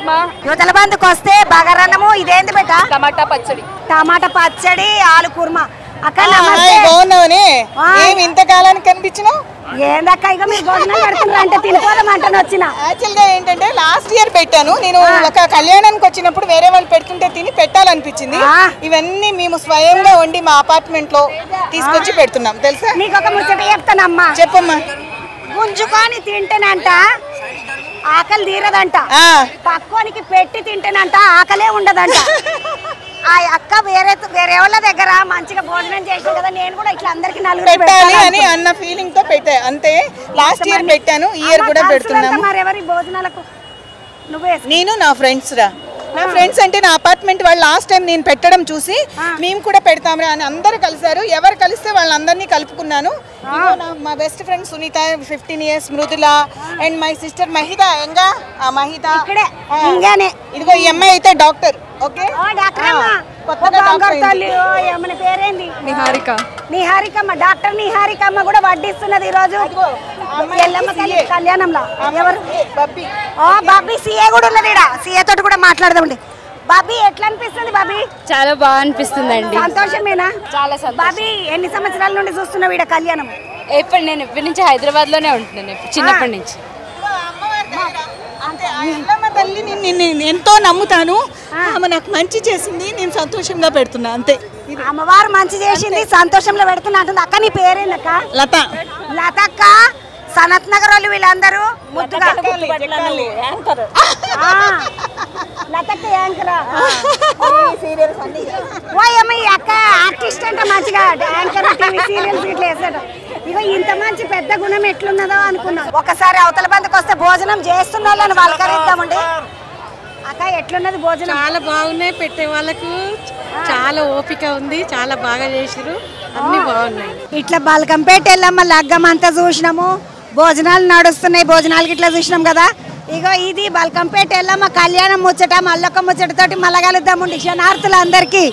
యువతల బంధుకు వస్తే బగారన్నము. ఇదేంది బెట్ట? టమాటా పచ్చడి. టమాటా పచ్చడి, ఆలు కుర్మా. బాగున్నావని ఏమి ఇంతకాలానికి కనిపించినావు? ఏందక్క ఇక మీరు భోజనం పెడుతున్నారు అంటే తినిపోదామంటాను వచ్చిన. యాక్చువల్గా ఏంటంటే లాస్ట్ ఇయర్ పెట్టాను నేను. ఒక కళ్యాణానికి వచ్చినప్పుడు వేరే వాళ్ళు పెడుతుంటే తిని పెట్టాలనిపించింది. ఇవన్నీ మేము స్వయంగా వండి మా అపార్ట్మెంట్ లో తీసుకొచ్చి పెడుతున్నాం తెలుసా. నీకు ఒక ముచ్చట చెప్తానమ్మా. చెప్పమ్మా. గుంజుకొని తింటేనంట ఆకలి తీరదంట, పక్కోనికి పెట్టి తింటేనంట ఆకలే ఉండదంట. ఆ అక్క వేరే వాళ్ళ దగ్గర మంచిగా భోజనం చేసాను కదా, నేను కూడా ఇట్లా అందరికి నలుగురు పెట్టాలి అని అన్న ఫీలింగ్ తో పెట్టా అంతే. లాస్ట్ ఇయర్ పెట్టాను, ఈ ఇయర్ కూడా పెడుతున్నాను. మరెవరి భోజనాలకు నేను నా ఫ్రెండ్స్ రా. నా ఫ్రెండ్స్ అంటే నా అపార్ట్మెంట్ వాళ్ళు లాస్ట్ టైం నేను పెట్టడం చూసి మేము కూడా పెడతాంరా అని అందరూ కలిసారు. ఎవరు కలిస్తే వాళ్ళందరినీ కలుపుకున్నాను. మా best friend Sunitha 15 years, Mridula and my sister Mahitha. ఎంగా మహిత ఇదిగో ఈ అమ్మాయి అయితే డాక్టర్. ఓకే నిహారికమ్మ డాక్టర్ నిహారికమ్మ కూడా వడ్డిస్తున్నది ఈ రోజు కళ్యాణంలో. ఎవరు? బాబీ సీఏ కూడా ఉన్నది. సీఏ తోటి కూడా మాట్లాడదామండి. బాబీ ఎట్లా అనిపిస్తుంది? బాబీ చాలా బాగా అనిపిస్తుందండి. సంతోషమేనా? చాలా సంతోషం. బాబీ ఎన్ని సంవత్సరాల నుండి చూస్తున్నావు ఈడ కళ్యాణం? నేను ఎప్పటి నుంచి హైదరాబాద్ లోనే ఉంటున్నాను, చిన్నప్పటి నుంచి. ఎల్లమ్మ తల్లి నేను ఎంతో నమ్ముతాను. ఆమె నాకు మంచి చేసింది, నేను సంతోషంగా పెడుతున్నా అంతే. అమ్మవారు మంచి చేసింది, సంతోషంలో పెడుతున్నా అంటుంది. అక్క నీ పేరేందక్క? లత. లతక్క సనత్ నగర్ వాళ్ళు వీళ్ళందరూ ముద్దుగా లతక్క యాంకరా. అక్క ఆర్టిస్ట్ అంటే మంచిగా యాంకర్ టీవీ సీరియల్స్ ఇట్లా వేసాడు. ఇగో ఇంత మంచి పెద్ద గుణం ఎట్లున్నదో అనుకున్నా. ఒకసారి అవతల బందకు వస్తే భోజనం చేస్తున్న వాళ్ళని వాళ్ళకరిద్దామండి. అక్క ఎట్లున్నది భోజనం? చాలా బాగున్నాయి. పెట్టే వాళ్ళకు చాలా ఓపిక ఉంది, చాలా బాగా చేసిరు, అన్ని బాగున్నాయి. ఇట్లా బల్కంపేట వెళ్ళామ లగ్గం అంతా చూసినాము, భోజనాలు నడుస్తున్నాయి, భోజనాలకి ఇట్లా చూసినాం కదా. ఇగో ఇది బల్కంపేట వెళ్ళామ కళ్యాణం ముచ్చట, మల్లొక్క ముచ్చటతోటి మళ్ళా కలుద్దామండి. శనార్థులు అందరికీ.